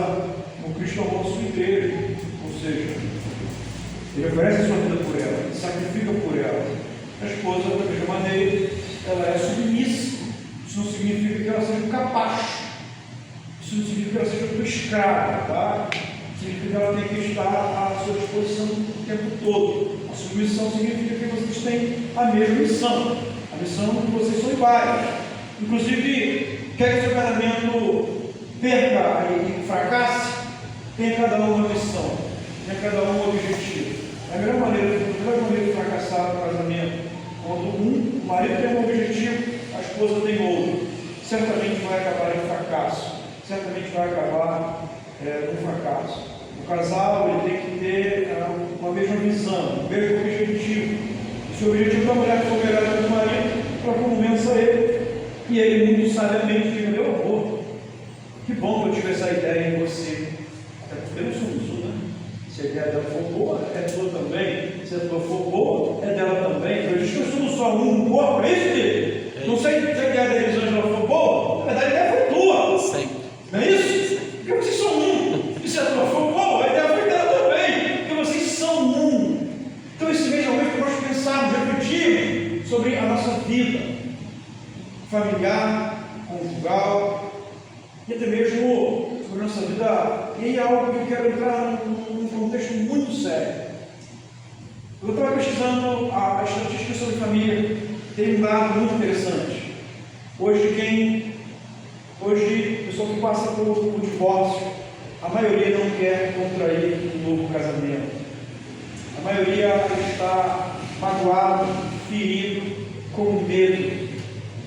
como Cristo amou a sua igreja, ou seja, ele oferece a sua vida por ela, ele sacrifica por ela. A esposa, da mesma maneira, ela é submissa. Isso não significa que ela seja um capacho, isso não significa que ela seja uma escrava, tá? Significa que ela tem que estar à sua disposição o tempo todo. A submissão significa que vocês têm a mesma missão, a missão que vocês são iguais. Inclusive, quer que seu casamento perca e fracasse, tenha cada um uma missão, tenha cada um um objetivo. A melhor maneira de fracassar no casamento, quando o marido tem um objetivo, a esposa tem outro, certamente vai acabar em fracasso, certamente vai acabar no fracasso. O casal ele tem que ter uma mesma visão, um mesmo objetivo. Se o objetivo da mulher for melhor que o do marido, ela convença ele, e ele muito sabiamente diga: meu amor, que bom que eu tive essa ideia em você. Até porque não somos um, né? Se a ideia dela for boa, é tua também. Se a tua for boa, é dela também. Eu disse que nós somos só um corpo, é isso, querido? Não sei se a ideia da Elisângela foi boa, na verdade a ideia foi tua. Sempre. Não é isso? Porque vocês são um. E se a tua for boa, a ideia foi dela também. Porque vocês são um. Então esse mês é o mês que nós pensarmos, refletirmos sobre a nossa vida familiar, conjugal, e até mesmo sobre a nossa vida. E é algo que eu quero entrar num contexto muito sério. Eu estava pesquisando a estatística sobre família, tem um dado muito interessante. Hoje, o pessoal que passa por divórcio, a maioria não quer contrair um novo casamento. A maioria está magoado, ferido, com medo.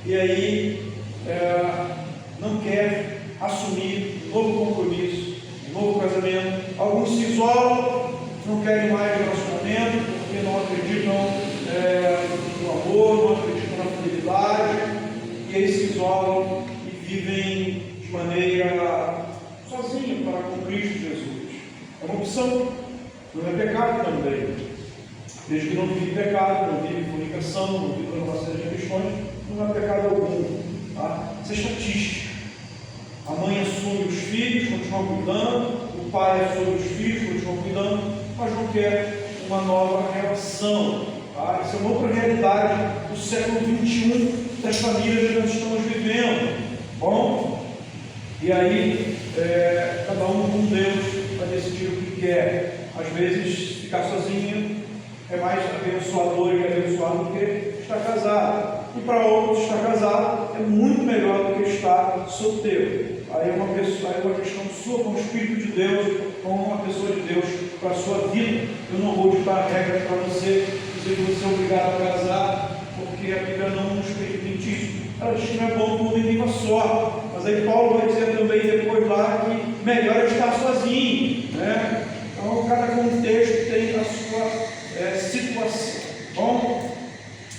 E aí não quer assumir um novo compromisso, um novo casamento. Alguns se isolam, não querem mais relacionamento, porque não acreditam no amor, não acreditam na fidelidade, e aí se isolam e vivem de maneira sozinha para com Cristo Jesus. É uma opção, não é pecado também. Desde que não vive pecado, não vive fornicação, não vive uma série de questões, não é pecado algum. Tá? Isso é estatística. A mãe assume os filhos, continua cuidando, o pai assume os filhos, continua cuidando, mas não quer uma nova relação. Tá? Isso é uma outra realidade do século XXI, das famílias que nós estamos vivendo. Bom? E aí, cada um com Deus vai decidir o que quer. Às vezes, ficar sozinho é mais abençoador e abençoado do que estar casado. E para outros, estar casado é muito melhor do que estar solteiro. Aí é uma questão sua com o Espírito de Deus, com uma pessoa de Deus para a sua vida. Eu não vou ditar regras para você, dizer que você é obrigado a casar, porque a Bíblia não nos permite isso. Ela diz que não é bom que o homem viva só. Mas aí Paulo vai dizer também depois lá que melhor é estar sozinho, né? Então cada contexto tem a sua situação. Bom,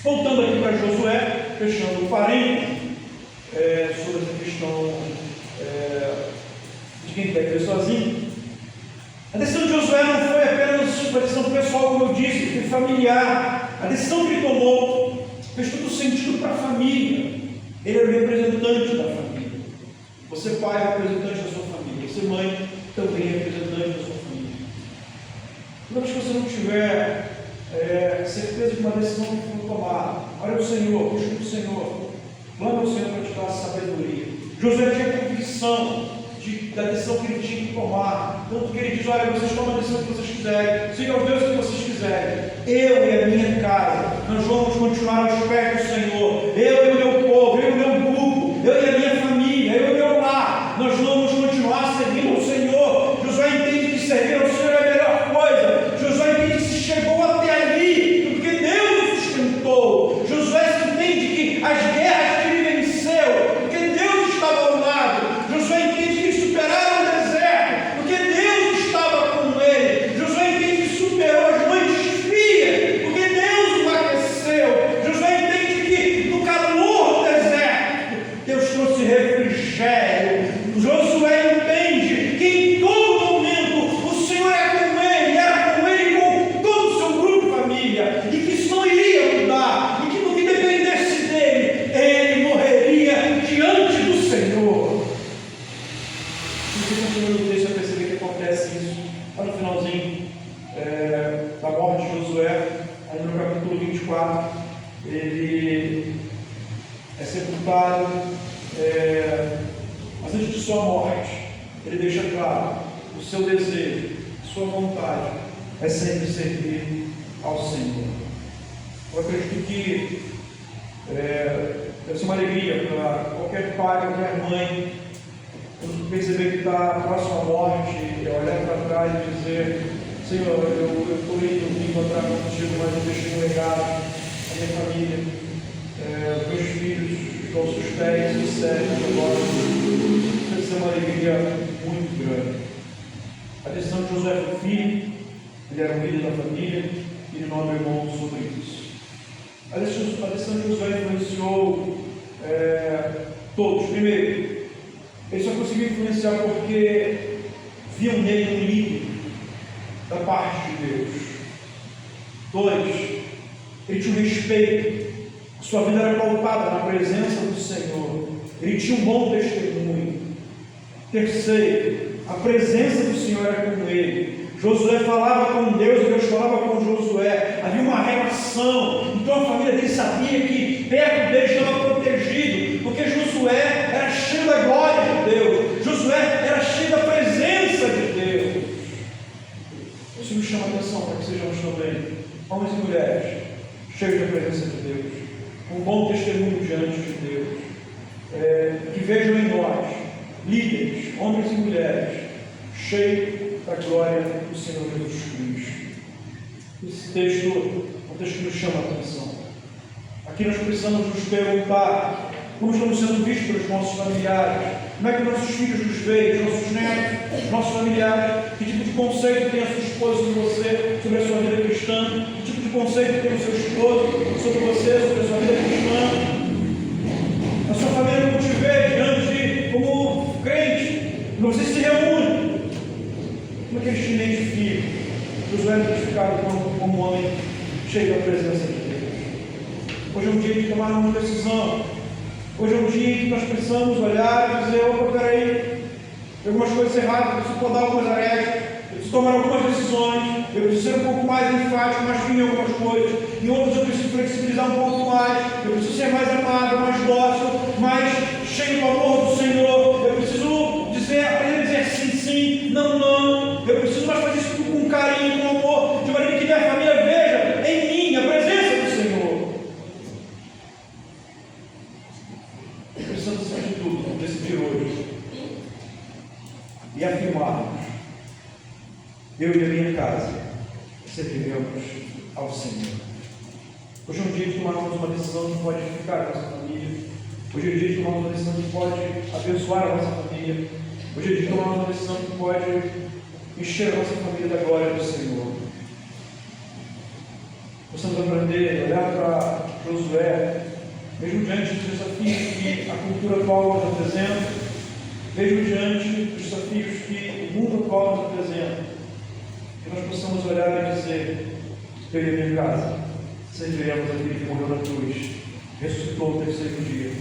voltando aqui para Josué, fechando o parênteses sobre essa questão de quem deve viver sozinho. A decisão de Josué não foi apenas uma decisão pessoal, como eu disse, foi familiar. A decisão que ele tomou fez todo sentido para a família. Ele era o representante da família. Você, pai, é representante da sua família. Você, mãe, também é representante da sua família. Toda vez que você não tiver certeza de uma decisão que foi tomada, Olha o Senhor, busca o Senhor. Clama ao Senhor para te dar sabedoria. Josué tinha convicção da decisão que ele tinha que tomar. Tanto que ele diz: olha, vocês tomam a decisão que vocês quiserem, sigam o Deus que vocês quiserem. Eu e a minha casa, nós vamos continuar aos pés do Senhor. Eu e o meu povo, eu e o meu grupo, eu e a minha família, eu e o meu lar, nós vamos continuar servindo ao Senhor. Josué entende que servir ao Senhor é a melhor coisa. Josué entende que se chegou até ali, porque Deus o sustentou. Josué entende que as guerras que ele venceu, porque Deus estava ao lado. Josué entende que superaram o deserto, porque Deus estava com ele. Josué entende que superou as noites frias, porque Deus o aqueceu. Josué entende que no calor do deserto, Deus trouxe refrigério. Josué entende que em todo momento o Senhor era com ele e com todo o seu grupo de família, e que isso não iria mudar, e que no que dependesse dele, ele morreria diante do Senhor. Se você continua no texto, vai perceber que acontece isso lá no finalzinho da morte de Josué, aí no capítulo 24, ele é sepultado, mas antes de sua morte, ele deixa claro o seu desejo, sua vontade é sempre servir ao Senhor. Eu acredito que deve ser uma alegria para qualquer pai, qualquer mãe, quando perceber que está próximo à morte, olhar para trás e dizer: Senhor, eu estou indo me encontrar contigo, mas eu deixei um legado à minha família, meus filhos estão aos seus pés, me servem agora. Deve ser uma alegria muito grande. A decisão de Josué foi firme, ele era o líder da família, e ele não abriu mão sobre isso. A decisão de Josué influenciou todos. Primeiro, ele só conseguiu influenciar porque viam nele um líder da parte de Deus. 2, ele tinha um respeito, sua vida era pautada na presença do Senhor, ele tinha um bom testemunho. 3, a presença do Senhor era com ele. Josué falava com Deus e Deus falava com Josué. Havia uma relação. Então a família dele sabia que perto dele estava protegido, porque Josué era cheio da glória de Deus. Josué era cheio da presença de Deus. Isso me chama a atenção para que sejamos também homens e mulheres cheios da presença de Deus, com um bom testemunho diante de Deus, que vejam em nós líderes, homens e mulheres cheios da glória do Senhor Jesus Cristo. Esse texto é um texto que nos chama a atenção. Aqui nós precisamos nos perguntar como estamos sendo vistos pelos nossos familiares, como é que nossos filhos nos veem, nossos netos, nossos familiares, que tipo de conceito tem a sua esposa sobre você, sobre a sua vida cristã, que tipo de conceito tem o seu esposo sobre você, sobre a sua vida cristã. A sua família não te vê diante como crente, você se reúne. Como é que eles te identificam? Josué é identificado como um homem cheio da presença de Deus. Hoje é um dia de tomar uma decisão. Hoje é um dia em que nós precisamos olhar e dizer: opa, peraí, tem algumas coisas erradas, eu preciso podar algumas arestas, eu preciso tomar algumas decisões, eu preciso ser um pouco mais enfático, mais firme em algumas coisas, em outras eu preciso flexibilizar um pouco mais, eu preciso ser mais amável, mais dócil, mais cheio do amor do Senhor, eu preciso aprender a dizer sim, sim, não, não, eu preciso mais fazer isso tudo com carinho, com amor, de maneira que minha família veja em mim a presença do Senhor. Precisamos de tudo, decidir hoje e afirmarmos: eu e a minha casa serviremos ao Senhor. Hoje é um dia de tomarmos uma decisão que pode edificar a nossa família. Hoje é um dia de tomarmos uma decisão que pode abençoar a nossa família. Hoje é um dia de tomarmos uma decisão que pode encher a nossa família da glória do Senhor. Possamos aprender a olhar para Josué, mesmo diante dos desafios que a cultura atual nos apresenta, mesmo diante dos desafios que o mundo atual nos apresenta, que nós possamos olhar e dizer: eu e a minha casa serviremos aquele que morreu na cruz, ressuscitou no terceiro dia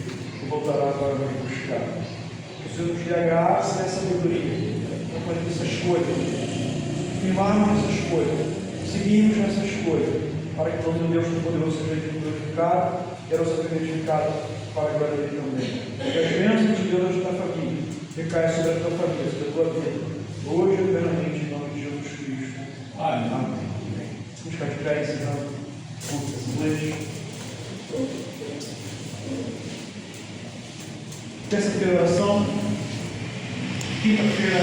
e voltará agora para nos buscar. Que o Senhor nos dê a graça e a sabedoria para fazer essas coisas, firmarmos nessas coisas, seguirmos nessas coisas, para que o nome de Deus Todo-Poderoso seja glorificado. santificado, quero ser santificado para a glória dele também. Que as bênçãos de Deus da família recaia sobre a tua família, sobre a tua vida, hoje e eternamente, em nome de Jesus Cristo. Amém. Vamos ficar de pé ensinando as leis. Terça-feira, oração. Quinta-feira,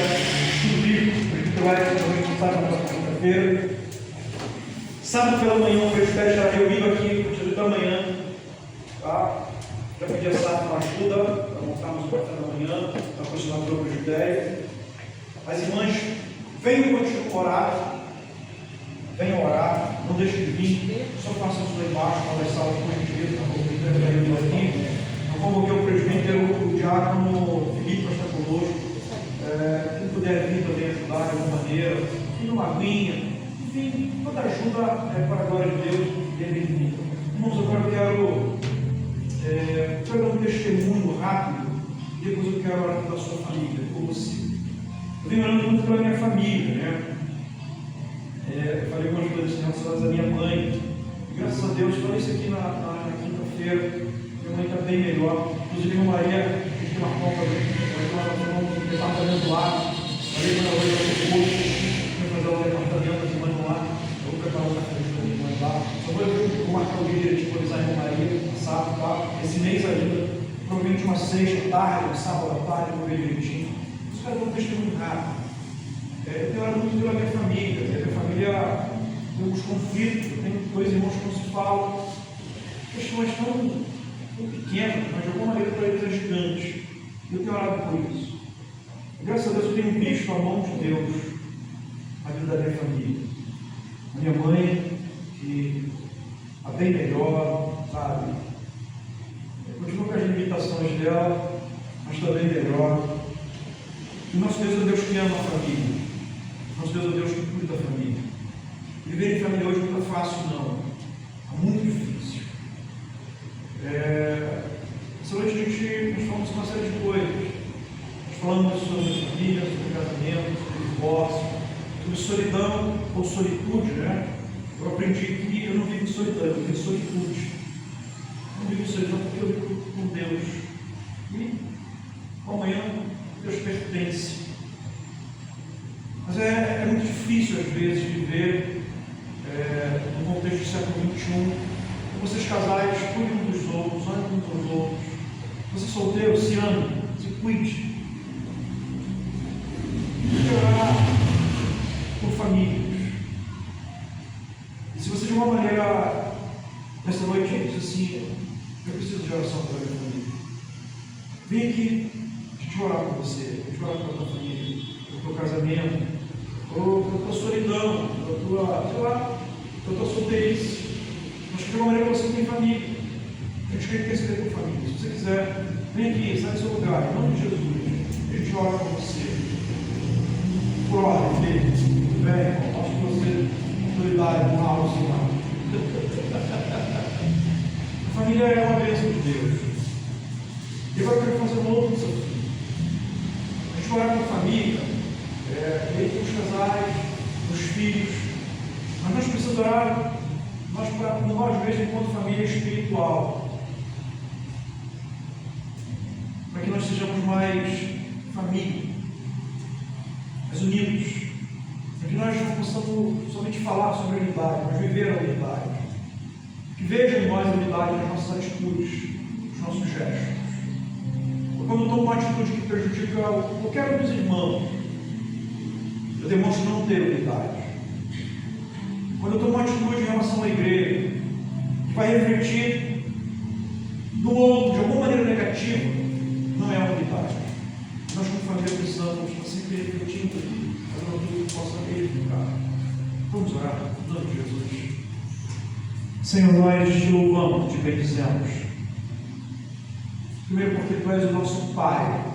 estudo bíblico, espirituais, também começar na próxima quinta-feira. Sábado pela manhã, o presbitério estará reunido aqui, a partir da manhã. Tá? Já pedi a SAF uma ajuda para montarmos o café da manhã, para continuar o grupo de ideia. As irmãs, venham orar. Venham orar, não deixem de vir. Só façam isso lá embaixo, uma das salas corrigidas, na presbítero reunido aqui. Eu convoquei o presbítero, o diácono Felipe para estar conosco. Quem puder vir também ajudar de alguma maneira, vir numa aguinha, enfim, toda ajuda é para a glória de Deus e é bem-vinda. Irmãos, agora eu quero dar um testemunho rápido, e depois eu quero orar pela sua família, por você. Eu venho orando muito pela minha família, né? Eu falei algumas coisas relacionadas à minha mãe, e graças a Deus, falei isso aqui na quinta-feira. Minha mãe está bem melhor. Inclusive, minha Maria, a gente tem uma compra no departamento lá. Falei para ela hoje, vou fazer o departamento das irmãs lá. Eu vou preparar o café das irmãs lá. Só vou marcar o dia de disponibilizar a irmã Maria, sábado, tá? Esse mês ainda, provavelmente uma sexta tarde, um sábado à tarde, eu vou ver direitinho. Isso vai dar um testemunho rápido. Eu tenho orado muito pela minha família. Minha família tem alguns conflitos, eu tenho dois irmãos que não se falam. Questões tão pequenas, mas de alguma maneira para eles é gigante. Eu tenho orado por isso. Graças a Deus eu tenho visto a mão de Deus na vida da minha família. A minha mãe, que está bem melhor, sabe? Continua com as limitações dela, mas está bem melhor. E nosso Deus é Deus que ama a família. Nosso Deus é Deus que cuida da família. Viver em família hoje não está fácil, não. É muito difícil. Essa noite nós falamos uma série de coisas. Nós falamos sobre família, sobre casamento, sobre divórcio, sobre solidão ou solitude, né? Eu aprendi que eu não vivo em solidão, eu vivo em solitude. Eu não vivo em solidão porque eu vivo com Deus. E amanhã Deus pertence. Mas é muito difícil às vezes viver no contexto do século XXI. Vocês casais, cuidem uns dos outros, olhem uns aos outros. Você solteiro, se ame, se cuide. E orar por famílias. E se você de uma maneira, nessa noite, diz assim, eu preciso de oração para a minha família. Vem aqui, a gente vai orar por você, a gente vai orar pela tua família, pelo teu casamento, ou pela tua solidão, pela tua, sei lá, pela tua solteirice. Mas de uma maneira você tem família. A gente quer receber a tua família. Se você quiser, vem aqui, sai do seu lugar, em nome de Jesus. A gente ora por você. Por ordem, filho. Tudo bem, irmão? Acho que você tem autoridade no alto, Senhor. A família é uma bênção de Deus. E agora eu quero fazer um outro desafio. A gente ora com a família, entre os casais, os filhos. Mas nós precisamos orar nós mesmos enquanto família espiritual, para que nós sejamos mais família, mais unidos, para que nós não possamos somente falar sobre a unidade, mas viver a unidade, que vejam em nós a unidade nas nossas atitudes, nos nossos gestos. Porque quando eu tomo uma atitude que prejudica qualquer um dos irmãos, eu demonstro não ter unidade. Quando eu tomo uma atitude em relação à igreja, que vai refletir no outro de alguma maneira negativa, não é a unidade. Nós, como família, precisamos estar sempre refletindo aqui, fazendo tudo que possa edificar. Vamos orar, em nome de Jesus. Senhor, nós te louvamos, te bendizemos. Primeiro, porque tu és o nosso Pai,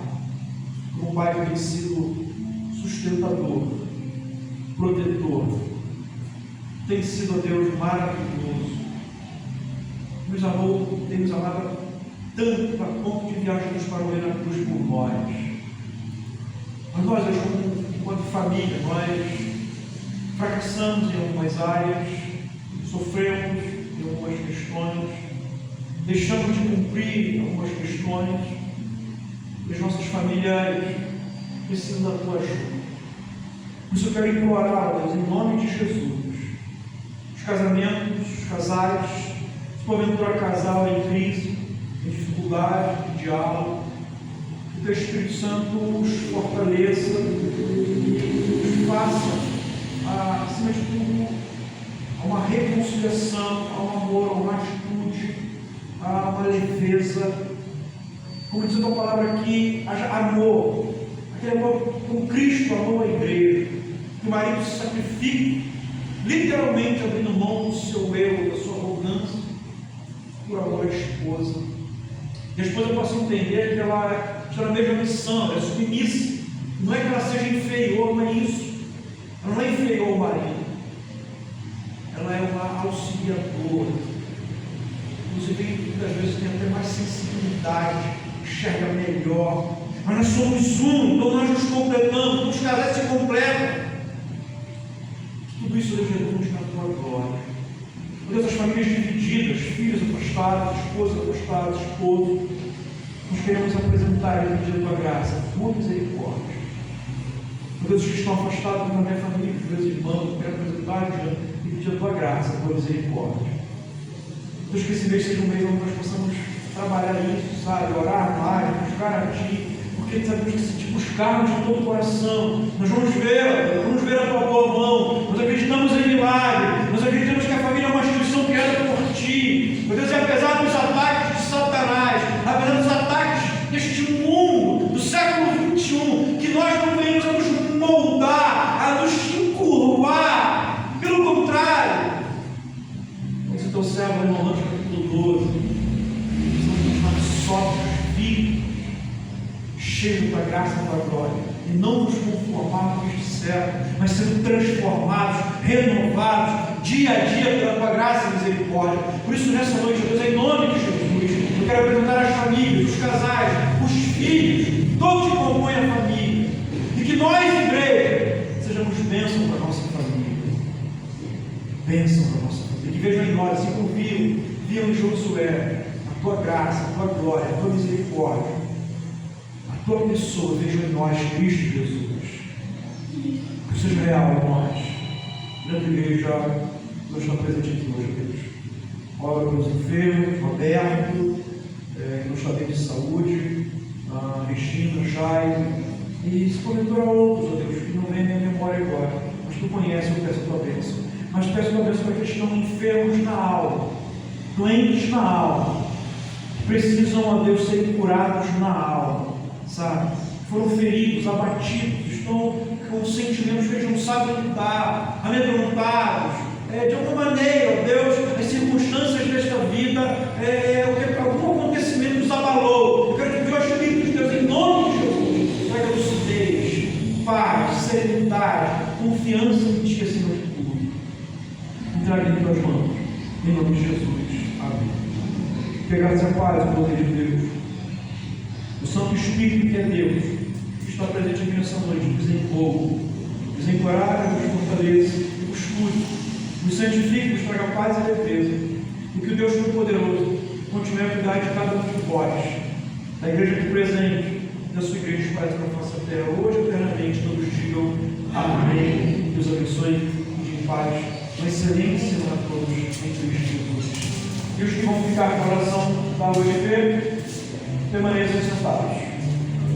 como Pai que tem sido sustentador, protetor. Tem sido, ó Deus, maravilhoso. Nos amou, tem nos amado tanto a ponto de enviar Jesus para morrer na cruz por nós. Mas nós, enquanto família, nós fracassamos em algumas áreas, sofremos em algumas questões, deixamos de cumprir algumas questões, e as nossas famílias precisam da tua ajuda. Por isso eu quero implorar, Deus, em nome de Jesus, os casamentos, os casais, se porventura casal em crise, em dificuldade, em diálogo, que o teu Espírito Santo os fortaleça e os faça, acima de tudo, a uma reconciliação, a um amor, a uma atitude, a uma leveza. Como diz a tua palavra aqui, haja amor, aquele amor como Cristo amou a igreja, que o marido se sacrifique, literalmente abrindo mão do seu eu, da sua arrogância, por amor à esposa. E a esposa possa entender que ela está na mesma missão, ela é submissa. Não é que ela seja inferior, não é isso. Ela não é inferior ao marido. Ela é uma auxiliadora. Inclusive, muitas vezes tem até mais sensibilidade, enxerga melhor. Mas nós somos um, então nós nos completamos, os casais se completam. Tudo isso Deus reduz na tua glória. Por essas famílias divididas, filhos afastados, esposas afastadas, esposo, nós queremos apresentar e pedir a tua graça, a tua misericórdia. Por Deus que estão afastados da minha família, dos meus irmãos, eu quero apresentar e pedir a tua graça, a tua misericórdia. Deus, que esse mês seja um mês onde nós possamos trabalhar isso, sabe? Orar mais, buscar a ti, porque sabemos que se te buscarmos de todo o coração, nós vamos ver a tua boa mão, nós acreditamos em milagre, nós acreditamos que a família é uma instituição criada por ti. Meu Deus, e apesar dos ataques de Satanás, apesar dos ataques deste mundo, do século XXI, que nós não venhamos a nos moldar, a nos encurvar, pelo contrário, como diz o teu servo em Romanos capítulo 12, somos sóbrios, vivos, cheios da graça e da glória, e não nos conformarmos com este século, mas sendo transformados, renovados, dia a dia pela tua graça e misericórdia. Por isso, nessa noite, Deus, em nome de Jesus, eu quero apresentar as famílias, os casais, os filhos, todos que compõem a família, e que nós, igreja, sejamos bênção para a nossa família, bênção para a nossa família, que vejam em nós, assim como viam em Josué, a tua graça, a tua glória, a tua misericórdia, a tua pessoa, vejam em nós Cristo Jesus, que seja real em nós. Grande igreja, Deus está presente aqui hoje, Deus. Ora pelos enfermos, Roberto, que não está bem de saúde, Cristina, Jair, e se porventura outros, ó Deus, que não vem na minha memória agora, mas tu conheces, eu peço a tua bênção. Mas peço a tua bênção para aqueles que estão enfermos na alma, doentes na alma, que precisam, ó Deus, ser curados na alma, sabe? Foram feridos, abatidos, estão com sentimentos que eles não sabem lidar, amedrontados, de alguma maneira, ó Deus, as circunstâncias desta vida, algum acontecimento nos abalou. Eu quero que o Espírito de Deus, em nome de Jesus, traga lucidez, paz, serenidade, confiança em ti acima de tudo. Entregue em tuas mãos, em nome de Jesus. Amém. Pegados a paz, o poder de Deus, o Santo Espírito que é Deus, que está presente aqui nessa noite, nos envolva, nos encoraje, nos fortaleça, nos cure, nos santifique, nos traga paz e leveza, e que o Deus Todo-Poderoso continue a cuidar de cada um de vós, da igreja aqui presente, da sua igreja espalhada para a face da terra, hoje e eternamente. Todos digam amém. Deus abençoe e de paz, uma excelente semana a todos em Cristo Jesus. E os que vão ficar com a oração da UEP, permaneçam sentados.